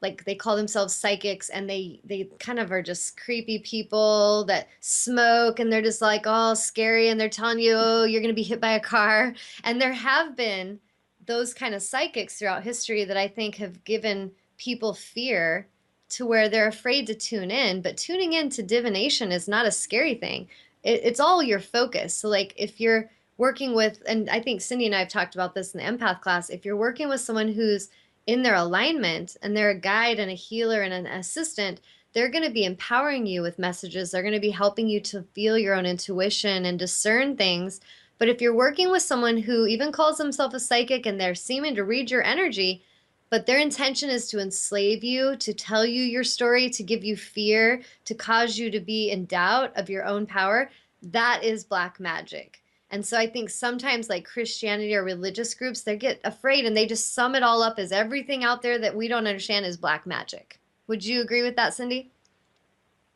S1: like they call themselves psychics, and they kind of are just creepy people that smoke, and they're just like all scary, and they're telling you, oh, you're going to be hit by a car. And there have been those kind of psychics throughout history that I think have given people fear to where they're afraid to tune in. But tuning in to divination is not a scary thing. It's all your focus. So like if you're working with, and I think Cindy and I have talked about this in the empath class, if you're working with someone who's in their alignment and they're a guide and a healer and an assistant, they're going to be empowering you with messages. They're going to be helping you to feel your own intuition and discern things. But if you're working with someone who even calls themselves a psychic and they're seeming to read your energy, but their intention is to enslave you, to tell you your story, to give you fear, to cause you to be in doubt of your own power, that is black magic. And so I think sometimes like Christianity or religious groups, they get afraid and they just sum it all up as everything out there that we don't understand is black magic. Would you agree with that, Cindy?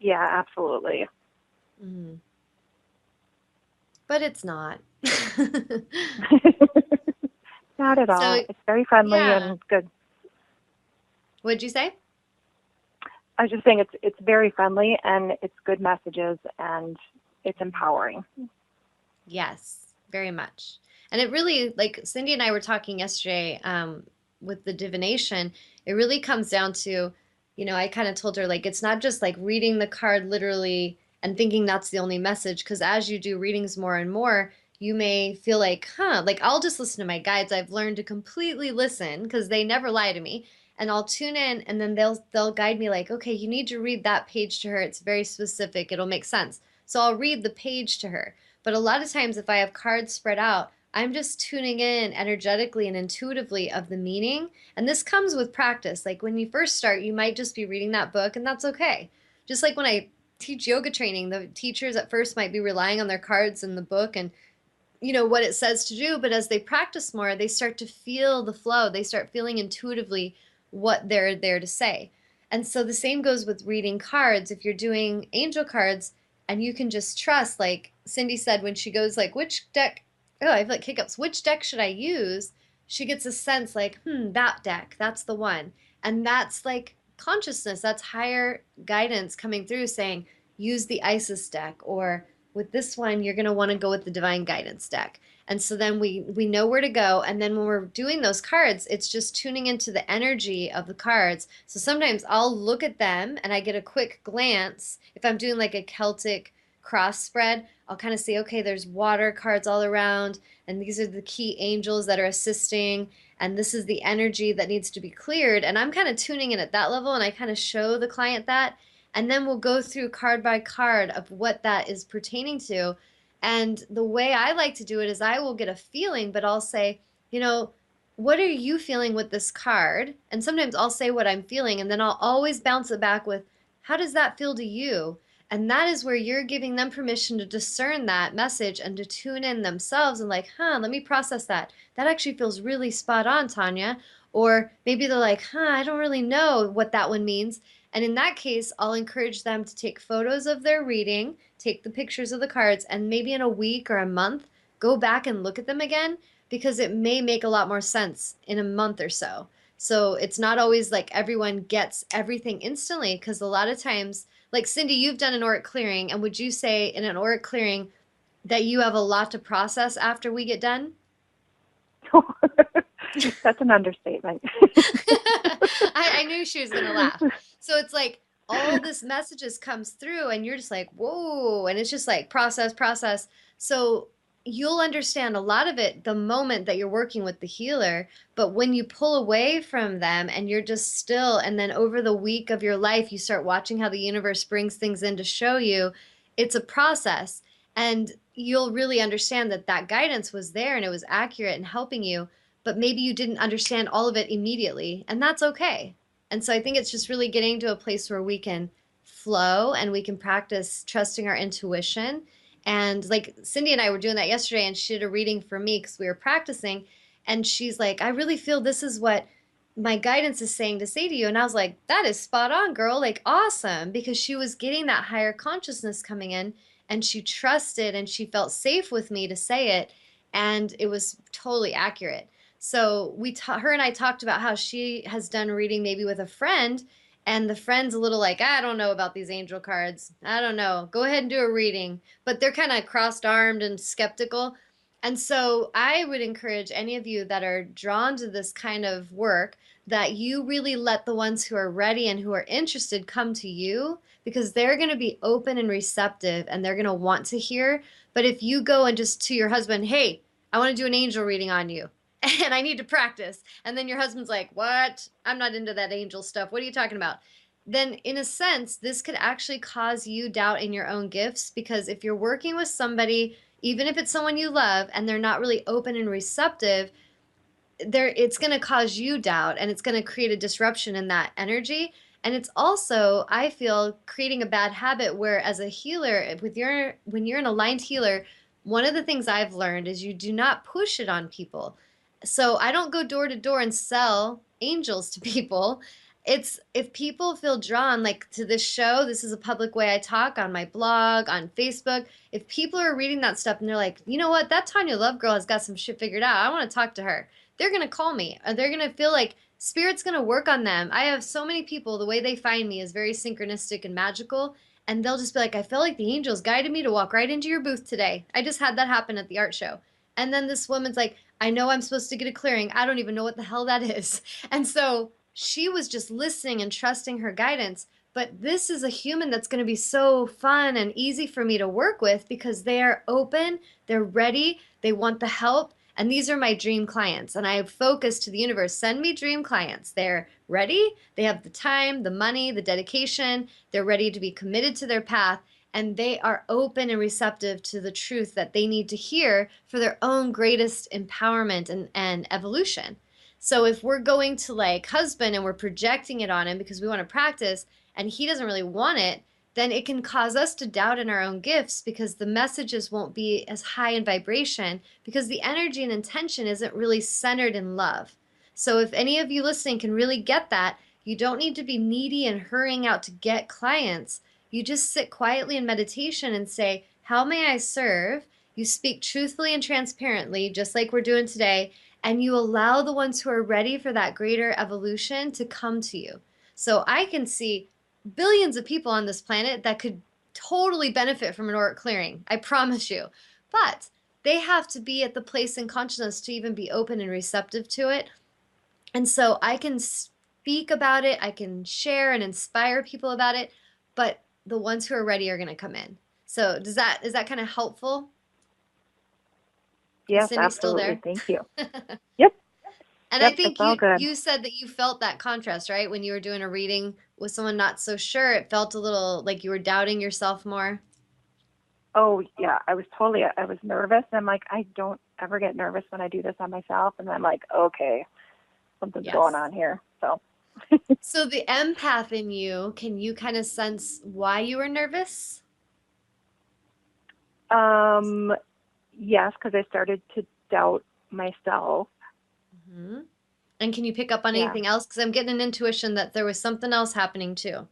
S3: Yeah, absolutely.
S1: Mm-hmm. But it's not.
S3: Not at all.
S1: So,
S3: It's very friendly
S1: yeah.
S3: and good.
S1: What'd you say?
S3: I was just saying it's very friendly and it's good messages and it's empowering.
S1: Yes, very much. And it really, like Cindy and I were talking yesterday with the divination, it really comes down to, I kind of told her, like, it's not just like reading the card literally and thinking that's the only message, because as you do readings more and more, you may feel like, like I'll just listen to my guides. I've learned to completely listen because they never lie to me. And I'll tune in and then they'll guide me like, okay, you need to read that page to her. It's very specific. It'll make sense. So I'll read the page to her. But a lot of times, if I have cards spread out, I'm just tuning in energetically and intuitively of the meaning. And this comes with practice. Like when you first start, you might just be reading that book, and that's okay. Just like when I teach yoga training, the teachers at first might be relying on their cards and the book and what it says to do, but as they practice more, they start to feel the flow. They start feeling intuitively what they're there to say. And so the same goes with reading cards. If you're doing angel cards and you can just trust, like Cindy said, when she goes like, which deck, oh, I have like hiccups, which deck should I use? She gets a sense like, that deck, that's the one. And that's like consciousness, that's higher guidance coming through saying, use the Isis deck, or with this one, you're going to want to go with the Divine Guidance deck. And so then we know where to go. And then when we're doing those cards, it's just tuning into the energy of the cards. So sometimes I'll look at them and I get a quick glance. If I'm doing like a Celtic cross spread, I'll kind of see, okay, there's water cards all around, and these are the key angels that are assisting, and this is the energy that needs to be cleared. And I'm kind of tuning in at that level, and I kind of show the client that. And then we'll go through card by card of what that is pertaining to. And the way I like to do it is I will get a feeling, but I'll say, what are you feeling with this card? And sometimes I'll say what I'm feeling, and then I'll always bounce it back with, how does that feel to you? And that is where you're giving them permission to discern that message and to tune in themselves and like, let me process that. That actually feels really spot on, Tawnya. Or maybe they're like, I don't really know what that one means. And in that case, I'll encourage them to take photos of their reading, take the pictures of the cards, and maybe in a week or a month, go back and look at them again, because it may make a lot more sense in a month or so. So it's not always like everyone gets everything instantly, because a lot of times, like Cindy, you've done an auric clearing, and would you say in an auric clearing that you have a lot to process after we get done?
S3: That's an understatement.
S1: I knew she was going to laugh. So it's like all this messages comes through and you're just like, whoa. And it's just like process, process. So you'll understand a lot of it the moment that you're working with the healer. But when you pull away from them and you're just still, and then over the week of your life, you start watching how the universe brings things in to show you, it's a process. And you'll really understand that that guidance was there and it was accurate and helping you, but maybe you didn't understand all of it immediately, and that's okay. And so I think it's just really getting to a place where we can flow and we can practice trusting our intuition. And like Cindy and I were doing that yesterday, and she did a reading for me because we were practicing. And she's like, I really feel this is what my guidance is saying to say to you. And I was like, that is spot on, girl. Like, awesome. Because she was getting that higher consciousness coming in, and she trusted and she felt safe with me to say it. And it was totally accurate. So her and I talked about how she has done reading maybe with a friend, and the friend's a little like, I don't know about these angel cards. I don't know. Go ahead and do a reading. But they're kind of crossed armed and skeptical. And so I would encourage any of you that are drawn to this kind of work that you really let the ones who are ready and who are interested come to you, because they're going to be open and receptive and they're going to want to hear. But if you go and just to your husband, hey, I want to do an angel reading on you and I need to practice. And then your husband's like, what? I'm not into that angel stuff. What are you talking about? Then, in a sense, this could actually cause you doubt in your own gifts, because if you're working with somebody, even if it's someone you love, and they're not really open and receptive, it's going to cause you doubt, and it's going to create a disruption in that energy. And it's also, I feel, creating a bad habit where, as a healer, when you're an aligned healer, one of the things I've learned is you do not push it on people. So I don't go door to door and sell angels to people. It's if people feel drawn, like to this show, this is a public way I talk on my blog, on Facebook. If people are reading that stuff and they're like, you know what, that Tawnya Love girl has got some shit figured out, I want to talk to her, they're going to call me, or they're going to feel like Spirit's going to work on them. I have so many people, the way they find me is very synchronistic and magical. And they'll just be like, I felt like the angels guided me to walk right into your booth today. I just had that happen at the art show. And then this woman's like, I know I'm supposed to get a clearing. I don't even know what the hell that is. And so she was just listening and trusting her guidance. But this is a human that's going to be so fun and easy for me to work with, because they are open, they're ready, they want the help. And these are my dream clients. And I have focused to the universe, send me dream clients. They're ready, they have the time, the money, the dedication, they're ready to be committed to their path, and they are open and receptive to the truth that they need to hear for their own greatest empowerment and evolution. So if we're going to like husband and we're projecting it on him because we want to practice and he doesn't really want it, then it can cause us to doubt in our own gifts, because the messages won't be as high in vibration, because the energy and intention isn't really centered in love. So if any of you listening can really get that, you don't need to be needy and hurrying out to get clients. You just sit quietly in meditation and say, how may I serve? You speak truthfully and transparently, just like we're doing today, and you allow the ones who are ready for that greater evolution to come to you. So I can see billions of people on this planet that could totally benefit from an auric clearing. I promise you. But they have to be at the place in consciousness to even be open and receptive to it. And so I can speak about it, I can share and inspire people about it, but the ones who are ready are going to come in. So is that kind of helpful?
S3: Yes,
S1: Cindy still
S3: absolutely.
S1: there?
S3: Thank you. Yep.
S1: And I
S3: Yep. It's
S1: think
S3: all good.
S1: you said that you felt that contrast, right? When you were doing a reading with someone not so sure, it felt a little like you were doubting yourself more.
S3: Oh, yeah. I was nervous. And I'm like, I don't ever get nervous when I do this on myself. And I'm like, okay, something's going
S1: Yes.
S3: on here. So,
S1: So the empath in you, can you kind of sense why you were nervous?
S3: um, yes, because I started to doubt myself.
S1: Hmm. And can you pick up on
S3: Yeah.
S1: anything else? Because I'm getting an intuition that there was something else happening too.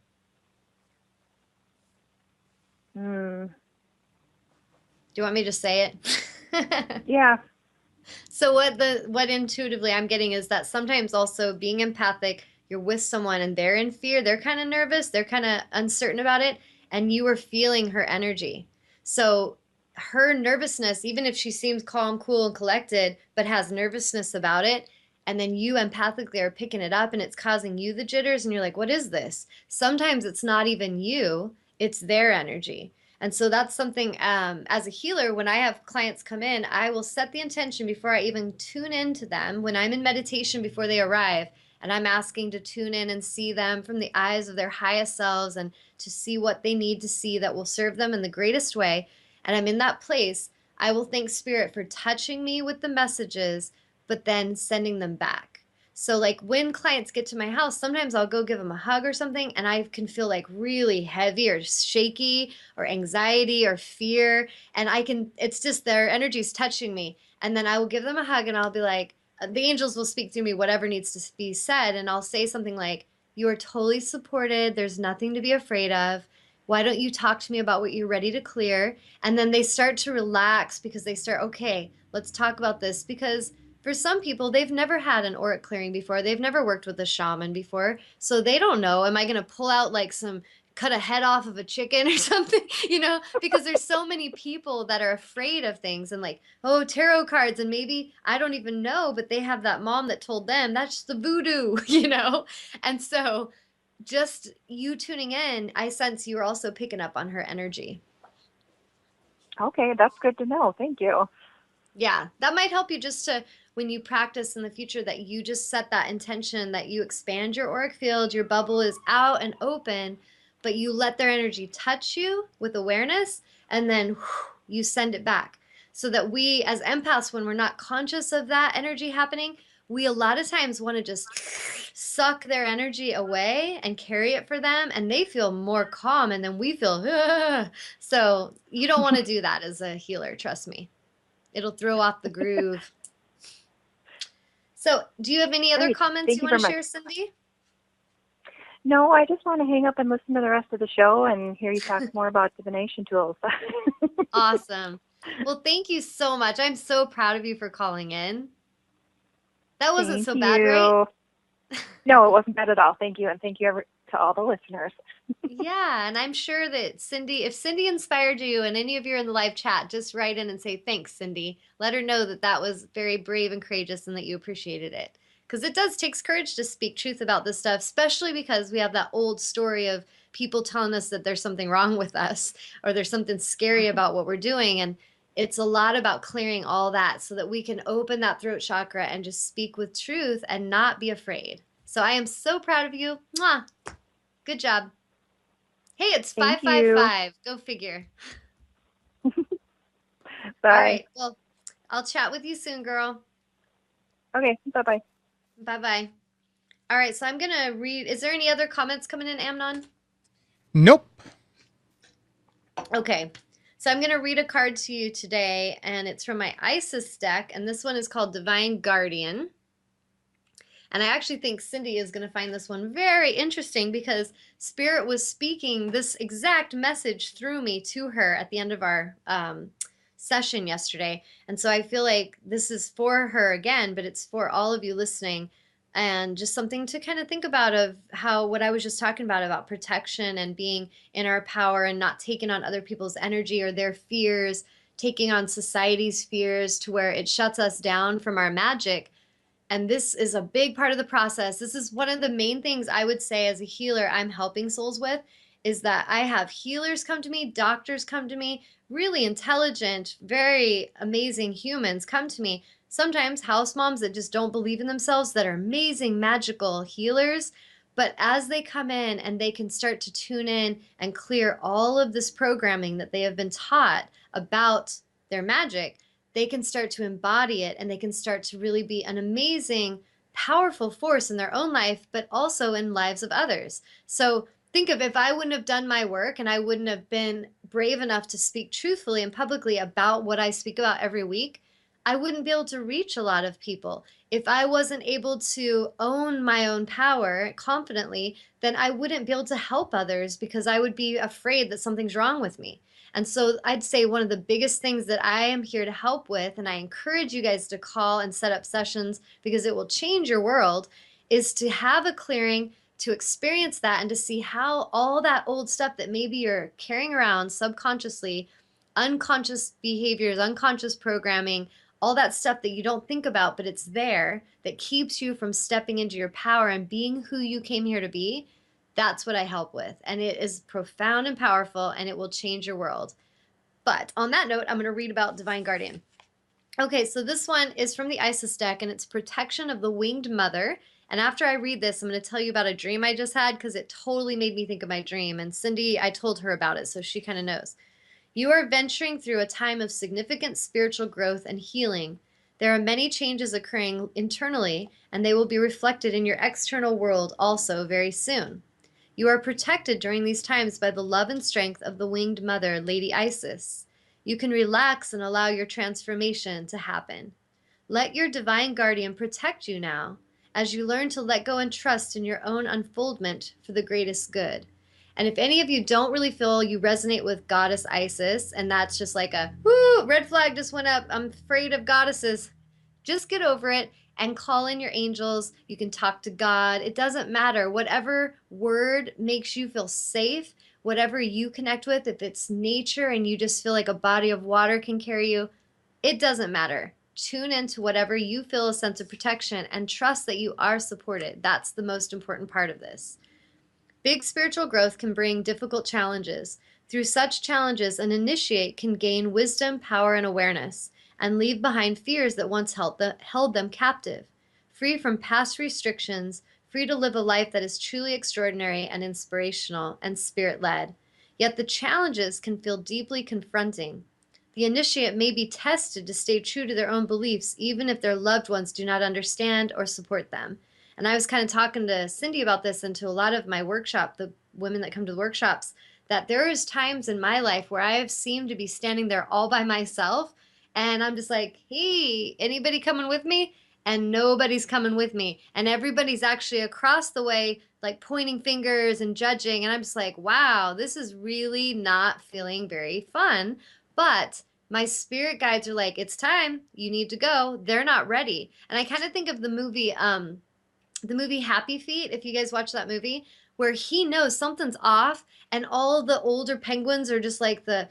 S3: Mm,
S1: Do you want me to say it?
S3: yeah.
S1: So what intuitively I'm getting is that sometimes also being empathic, you're with someone and they're in fear, they're kind of nervous, they're kind of uncertain about it, and you are feeling her energy. So her nervousness, even if she seems calm, cool, and collected, but has nervousness about it, and then you empathically are picking it up and it's causing you the jitters, and you're like, what is this? Sometimes it's not even you, it's their energy. And so that's something, as a healer, when I have clients come in, I will set the intention before I even tune into them. When I'm in meditation before they arrive, and I'm asking to tune in and see them from the eyes of their highest selves and to see what they need to see that will serve them in the greatest way. And I'm in that place. I will thank Spirit for touching me with the messages, but then sending them back. So, like when clients get to my house, sometimes I'll go give them a hug or something, and I can feel like really heavy or shaky or anxiety or fear. And it's just their energy's touching me. And then I will give them a hug and I'll be like, the angels will speak through me, whatever needs to be said. And I'll say something like, you are totally supported. There's nothing to be afraid of. Why don't you talk to me about what you're ready to clear? And then they start to relax because they start, okay, let's talk about this. Because for some people, they've never had an auric clearing before. They've never worked with a shaman before. So they don't know, am I going to pull out like cut a head off of a chicken or something, because there's so many people that are afraid of things and like, oh, tarot cards. And maybe I don't even know, but they have that mom that told them that's the voodoo, And so just you tuning in, I sense you're also picking up on her energy.
S3: Okay, that's good to know. Thank you.
S1: Yeah, that might help you just to, when you practice in the future, that you just set that intention that you expand your auric field, your bubble is out and open, but you let their energy touch you with awareness, and then you send it back. So that we, as empaths, when we're not conscious of that energy happening, we a lot of times want to just suck their energy away and carry it for them, and they feel more calm, and then we feel, "Ugh." So you don't want to do that as a healer, trust me. It'll throw off the groove. So, do you have any other
S3: Great.
S1: comments
S3: Thank
S1: you
S3: you
S1: want
S3: very
S1: to
S3: much.
S1: share, Cindy?
S3: No, I just want to hang up and listen to the rest of the show and hear you talk more about divination tools.
S1: Awesome. Well, thank you so much. I'm so proud of you for calling in. That wasn't
S3: Thank
S1: so bad, right?
S3: you. No, it wasn't bad at all. Thank you, and thank you to all the listeners.
S1: Yeah, and I'm sure that Cindy, if Cindy inspired you and any of you are in the live chat, just write in and say, thanks, Cindy. Let her know that that was very brave and courageous and that you appreciated it. Because it does takes courage to speak truth about this stuff, especially because we have that old story of people telling us that there's something wrong with us or there's something scary about what we're doing. And it's a lot about clearing all that so that we can open that throat chakra and just speak with truth and not be afraid. So I am so proud of you. Mwah! Good job. Hey, it's
S3: Thank you.
S1: 555. Go figure. All
S3: Bye.
S1: right. Well, I'll chat with you soon, girl.
S3: Okay, bye-bye.
S1: Bye-bye. All right, so I'm going to read. Is there any other comments coming in, Amnon?
S2: Nope.
S1: Okay. So I'm going to read a card to you today, and it's from my Isis deck, and this one is called Divine Guardian. And I actually think Cindy is going to find this one very interesting because Spirit was speaking this exact message through me to her at the end of our session yesterday. And so I feel like this is for her again, but it's for all of you listening. And just something to kind of think about of how what I was just talking about protection and being in our power and not taking on other people's energy or their fears, taking on society's fears to where it shuts us down from our magic. And this is a big part of the process. This is one of the main things I would say as a healer I'm helping souls with is that I have healers come to me, doctors come to me, really intelligent, very amazing humans come to me. Sometimes house moms that just don't believe in themselves that are amazing, magical healers. But as they come in and they can start to tune in and clear all of this programming that they have been taught about their magic, they can start to embody it and they can start to really be an amazing, powerful force in their own life, but also in lives of others. So think of if I wouldn't have done my work and I wouldn't have been brave enough to speak truthfully and publicly about what I speak about every week, I wouldn't be able to reach a lot of people. If I wasn't able to own my own power confidently, then I wouldn't be able to help others because I would be afraid that something's wrong with me. And so I'd say one of the biggest things that I am here to help with, and I encourage you guys to call and set up sessions because it will change your world, is to have a clearing, to experience that, and to see how all that old stuff that maybe you're carrying around subconsciously, unconscious behaviors, unconscious programming, all that stuff that you don't think about, but it's there that keeps you from stepping into your power and being who you came here to be. That's what I help with. And it is profound and powerful, and it will change your world. But on that note, I'm going to read about Divine Guardian. Okay, so this one is from the Isis deck, and it's Protection of the Winged Mother. And after I read this, I'm going to tell you about a dream I just had because it totally made me think of my dream. And Cindy, I told her about it, so she kind of knows. You are venturing through a time of significant spiritual growth and healing. There are many changes occurring internally, and they will be reflected in your external world also very soon. You are protected during these times by the love and strength of the winged mother, Lady Isis. You can relax and allow your transformation to happen. Let your divine guardian protect you now as you learn to let go and trust in your own unfoldment for the greatest good. And if any of you don't really feel you resonate with Goddess Isis, and that's just like a, whoo, red flag just went up, I'm afraid of goddesses, just get over it and call in your angels. You can talk to God. It doesn't matter. Whatever word makes you feel safe, whatever you connect with, if it's nature and you just feel like a body of water can carry you, it doesn't matter. Tune into whatever you feel a sense of protection and trust that you are supported. That's the most important part of this. Big spiritual growth can bring difficult challenges. Through such challenges, an initiate can gain wisdom, power, and awareness, and leave behind fears that once held them captive. Free from past restrictions, free to live a life that is truly extraordinary and inspirational and spirit led. Yet the challenges can feel deeply confronting. The initiate may be tested to stay true to their own beliefs, even if their loved ones do not understand or support them. And I was kind of talking to Cindy about this and to a lot of my workshop, the women that come to the workshops, that there is times in my life where I have seemed to be standing there all by myself. And I'm just like, hey, anybody coming with me? And nobody's coming with me. And everybody's actually across the way, like pointing fingers and judging. And I'm just like, wow, this is really not feeling very fun. But my spirit guides are like, it's time. You need to go. They're not ready. And I kind of think of the movie Happy Feet, if you guys watch that movie, where he knows something's off and all the older penguins are just like the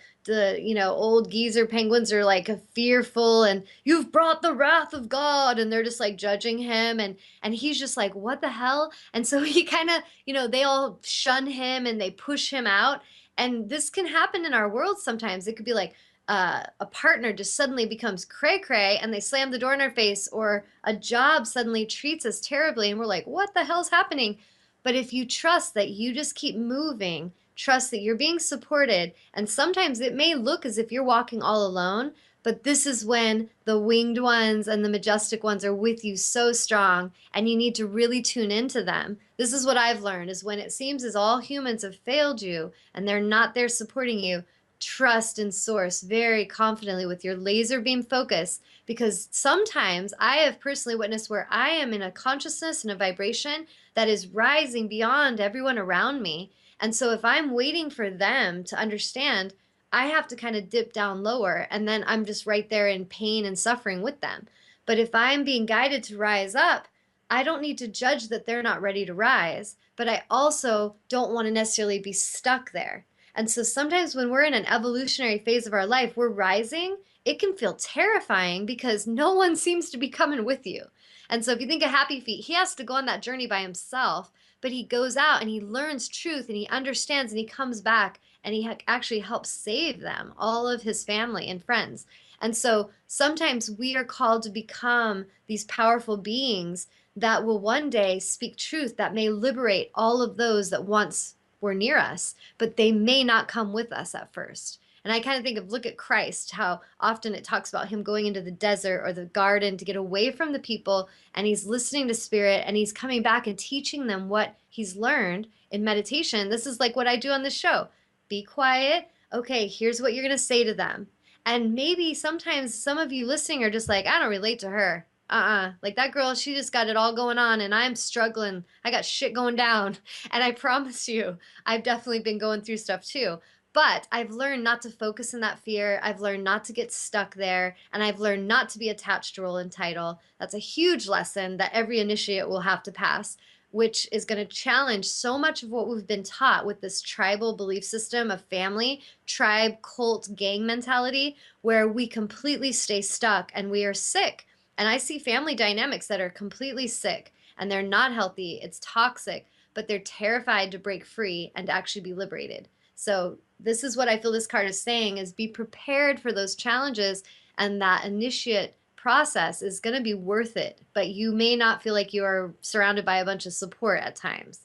S1: old geezer penguins are like fearful and you've brought the wrath of God and they're just like judging him and he's just like what the hell? And so he kind of, they all shun him and they push him out. And this can happen in our world sometimes. It could be like a partner just suddenly becomes cray cray and they slam the door in our face, or a job suddenly treats us terribly and we're like, what the hell's happening? But if you trust that you just keep moving, trust that you're being supported, and sometimes it may look as if you're walking all alone, but this is when the winged ones and the majestic ones are with you so strong, and you need to really tune into them. This is what I've learned, is when it seems as all humans have failed you and they're not there supporting you, trust in source very confidently with your laser beam focus, because sometimes I have personally witnessed where I am in a consciousness and a vibration that is rising beyond everyone around me. And so if I'm waiting for them to understand, I have to kind of dip down lower and then I'm just right there in pain and suffering with them. But if I'm being guided to rise up, I don't need to judge that they're not ready to rise, but I also don't want to necessarily be stuck there. And so sometimes when we're in an evolutionary phase of our life, we're rising, it can feel terrifying because no one seems to be coming with you. And so if you think of Happy Feet, he has to go on that journey by himself, but he goes out and he learns truth and he understands and he comes back and he actually helps save them, all of his family and friends. And so sometimes we are called to become these powerful beings that will one day speak truth that may liberate all of those that once were near us, but they may not come with us at first. And I kind of think of, look at Christ, how often it talks about him going into the desert or the garden to get away from the people, and he's listening to spirit and he's coming back and teaching them what he's learned in meditation. This is like what I do on the show. Be quiet. Okay, here's what you're going to say to them. And maybe sometimes some of you listening are just like, I don't relate to her. Like that girl, she just got it all going on and I'm struggling. I got shit going down. And I promise you, I've definitely been going through stuff too. But I've learned not to focus in that fear. I've learned not to get stuck there. And I've learned not to be attached to role and title. That's a huge lesson that every initiate will have to pass, which is going to challenge so much of what we've been taught with this tribal belief system of family, tribe, cult, gang mentality, where we completely stay stuck and we are sick. And I see family dynamics that are completely sick and they're not healthy. It's toxic, but they're terrified to break free and to actually be liberated. So this is what I feel this card is saying, is be prepared for those challenges, and that initiate process is going to be worth it, but you may not feel like you are surrounded by a bunch of support at times.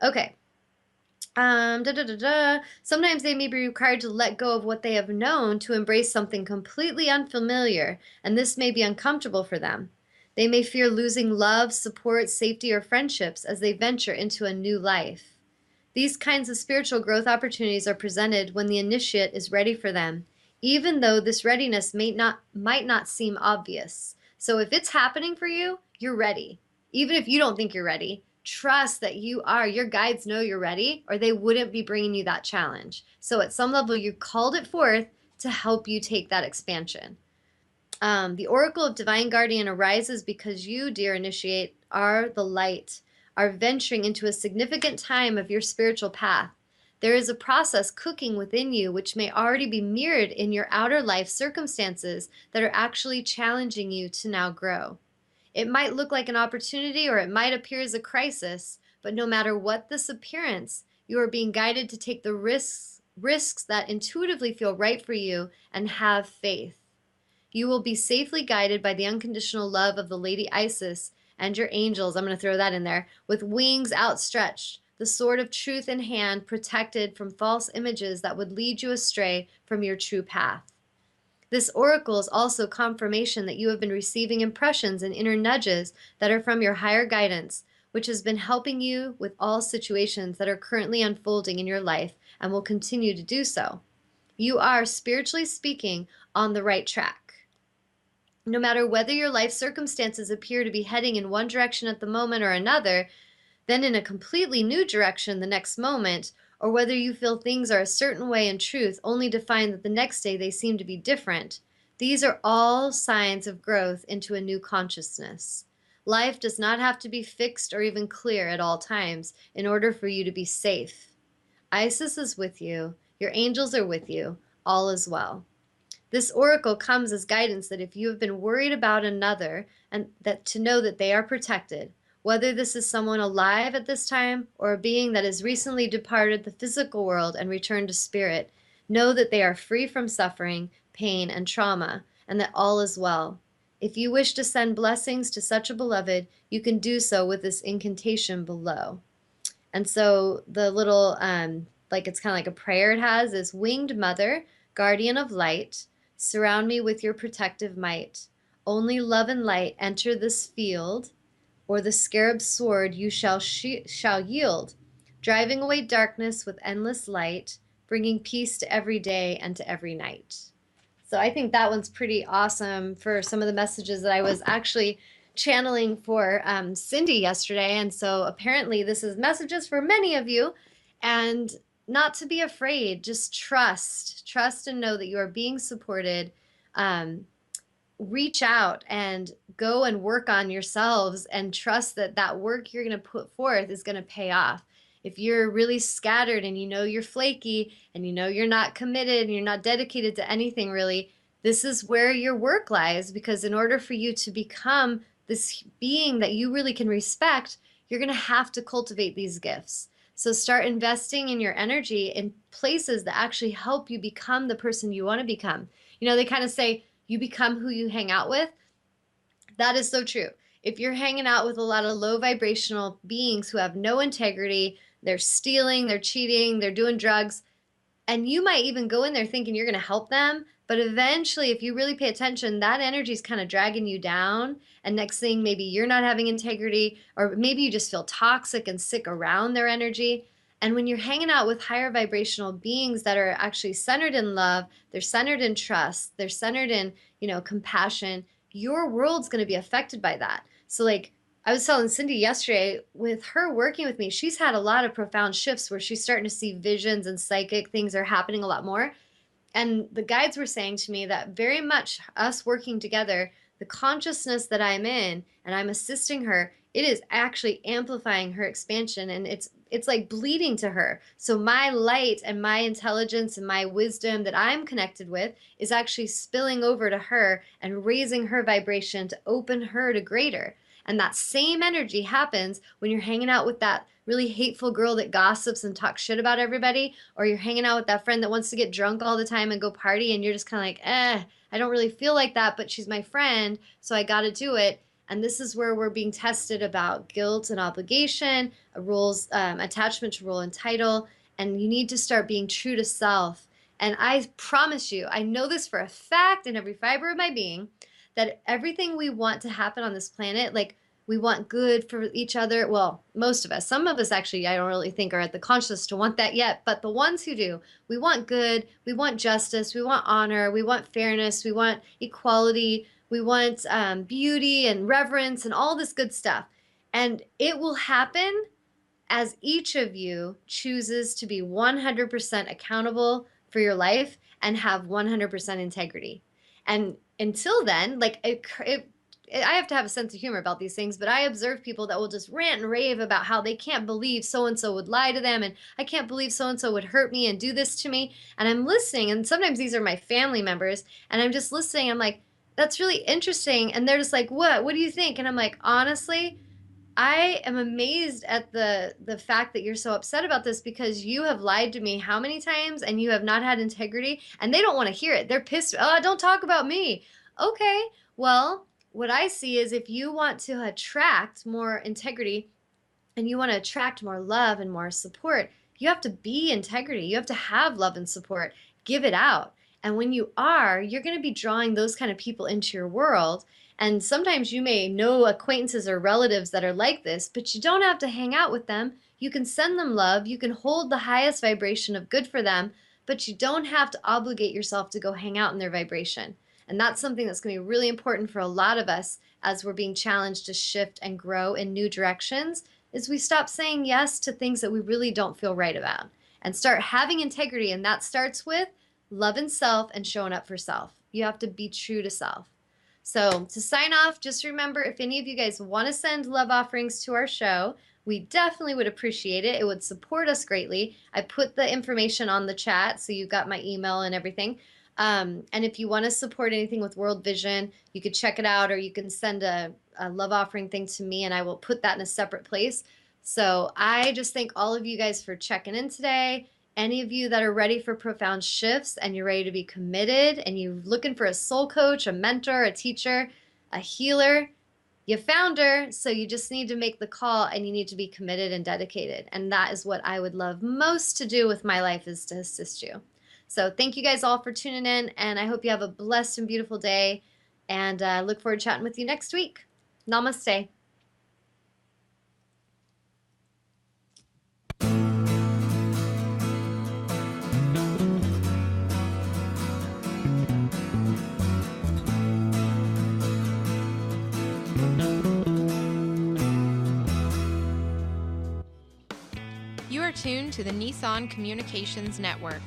S1: Okay. Da, da, da, da. Sometimes they may be required to let go of what they have known to embrace something completely unfamiliar, and this may be uncomfortable for them. They may fear losing love, support, safety, or friendships as they venture into a new life. These kinds of spiritual growth opportunities are presented when the initiate is ready for them, even though this readiness might not seem obvious. So if it's happening for you, you're ready. Even if you don't think you're ready, trust that you are. Your guides know you're ready, or they wouldn't be bringing you that challenge. So at some level, you called it forth to help you take that expansion. The Oracle of Divine Guardian arises because you, dear initiate, are the light, are venturing into a significant time of your spiritual path. There is a process cooking within you which may already be mirrored in your outer life circumstances that are actually challenging you to now grow. It might look like an opportunity or it might appear as a crisis, but no matter what this appearance, you are being guided to take the risks that intuitively feel right for you and have faith. You will be safely guided by the unconditional love of the Lady Isis and your angels. I'm going to throw that in there. With wings outstretched, the sword of truth in hand, protected from false images that would lead you astray from your true path. This oracle is also confirmation that you have been receiving impressions and inner nudges that are from your higher guidance, which has been helping you with all situations that are currently unfolding in your life and will continue to do so. You are, spiritually speaking, on the right track. No matter whether your life circumstances appear to be heading in one direction at the moment or another, then in a completely new direction the next moment, or whether you feel things are a certain way in truth only to find that the next day they seem to be different, these are all signs of growth into a new consciousness. Life does not have to be fixed or even clear at all times in order for you to be safe. Isis is with you, your angels are with you, all is well. This oracle comes as guidance that if you have been worried about another, and that to know that they are protected, whether this is someone alive at this time or a being that has recently departed the physical world and returned to spirit, know that they are free from suffering, pain, and trauma, and that all is well. If you wish to send blessings to such a beloved, you can do so with this incantation below. And so the little, like it's kind of like a prayer it has is winged mother, guardian of light, surround me with your protective might. Only love and light enter this field, or the scarab sword you shall yield, driving away darkness with endless light, bringing peace to every day and to every night. So I think that one's pretty awesome for some of the messages that I was actually channeling for Cindy yesterday. And so apparently this is messages for many of you. And not to be afraid, just trust and know that you are being supported. Reach out and go and work on yourselves and trust that that work you're going to put forth is going to pay off. If you're really scattered and you know you're flaky and you know you're not committed and you're not dedicated to anything really, this is where your work lies, because in order for you to become this being that you really can respect, you're going to have to cultivate these gifts. So start investing in your energy in places that actually help you become the person you want to become. You know, they kind of say, you become who you hang out with. That is so true. If you're hanging out with a lot of low vibrational beings who have no integrity, they're stealing, they're cheating, they're doing drugs, and you might even go in there thinking you're going to help them, but eventually if you really pay attention, that energy is kind of dragging you down, and next thing maybe you're not having integrity, or maybe you just feel toxic and sick around their energy. And when you're hanging out with higher vibrational beings that are actually centered in love, they're centered in trust, they're centered in, compassion, your world's going to be affected by that. So like I was telling Cindy yesterday, with her working with me, she's had a lot of profound shifts where she's starting to see visions and psychic things are happening a lot more. And the guides were saying to me that very much us working together, the consciousness that I'm in and I'm assisting her, it is actually amplifying her expansion, and it's like bleeding to her. So my light and my intelligence and my wisdom that I'm connected with is actually spilling over to her and raising her vibration to open her to greater. And that same energy happens when you're hanging out with that really hateful girl that gossips and talks shit about everybody, or you're hanging out with that friend that wants to get drunk all the time and go party, and you're just kind of like, I don't really feel like that, but she's my friend, so I got to do it. And this is where we're being tested about guilt and obligation, rules, attachment to role and title. and you need to start being true to self. And I promise you, I know this for a fact in every fiber of my being, that everything we want to happen on this planet, like we want good for each other. Well, most of us, some of us actually, I don't really think are at the conscious to want that yet, but the ones who do, we want good, we want justice, we want honor, we want fairness, we want equality, we want beauty and reverence and all this good stuff. And it will happen as each of you chooses to be 100% accountable for your life and have 100% integrity. And until then, like I have to have a sense of humor about these things, but I observe people that will just rant and rave about how they can't believe so and so would lie to them, and I can't believe so and so would hurt me and do this to me. And I'm listening, and sometimes these are my family members, and I'm just listening. I'm like, that's really interesting. And they're just like, what? What do you think? And I'm like, honestly, I am amazed at the fact that you're so upset about this because you have lied to me how many times and you have not had integrity, and they don't want to hear it. They're pissed. Oh, don't talk about me. Okay. Well, what I see is if you want to attract more integrity and you want to attract more love and more support, you have to be integrity. You have to have love and support. Give it out. And when you are, you're going to be drawing those kind of people into your world. And sometimes you may know acquaintances or relatives that are like this, but you don't have to hang out with them. You can send them love. You can hold the highest vibration of good for them, but you don't have to obligate yourself to go hang out in their vibration. And that's something that's going to be really important for a lot of us as we're being challenged to shift and grow in new directions, is we stop saying yes to things that we really don't feel right about and start having integrity. And that starts with love and self and showing up for self. You have to be true to self. So to sign off, just remember, if any of you guys want to send love offerings to our show, we definitely would appreciate it. It would support us greatly. I put the information on the chat, so you got my email and everything. And if you want to support anything with World Vision, you could check it out, or you can send a love offering thing to me, and I will put that in a separate place. So I just thank all of you guys for checking in today. Any of you that are ready for profound shifts and you're ready to be committed and you're looking for a soul coach, a mentor, a teacher, a healer, you found her. So you just need to make the call and you need to be committed and dedicated. And that is what I would love most to do with my life, is to assist you. So thank you guys all for tuning in, and I hope you have a blessed and beautiful day, and look forward to chatting with you next week. Namaste.
S4: You are tuned to the Nissan Communications Network.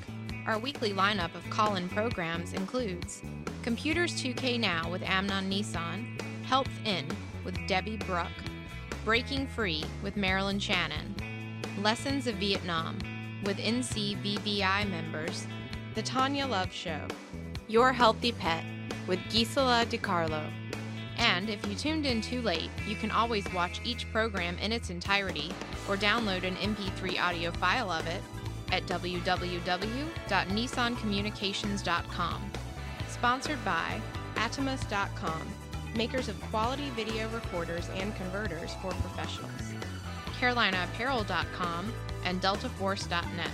S4: Our weekly lineup of call-in programs includes Computers 2K Now with Amnon Nissan, Health In with Debbie Bruck, Breaking Free with Marilyn Shannon, Lessons of Vietnam with NCBVI members, The Tawnya Love Show, Your Healthy Pet with Gisela DiCarlo. And if you tuned in too late, you can always watch each program in its entirety or download an MP3 audio file of it at www.nissancommunications.com. Sponsored by Atomus.com, makers of quality video recorders and converters for professionals, CarolinaApparel.com, and DeltaForce.net.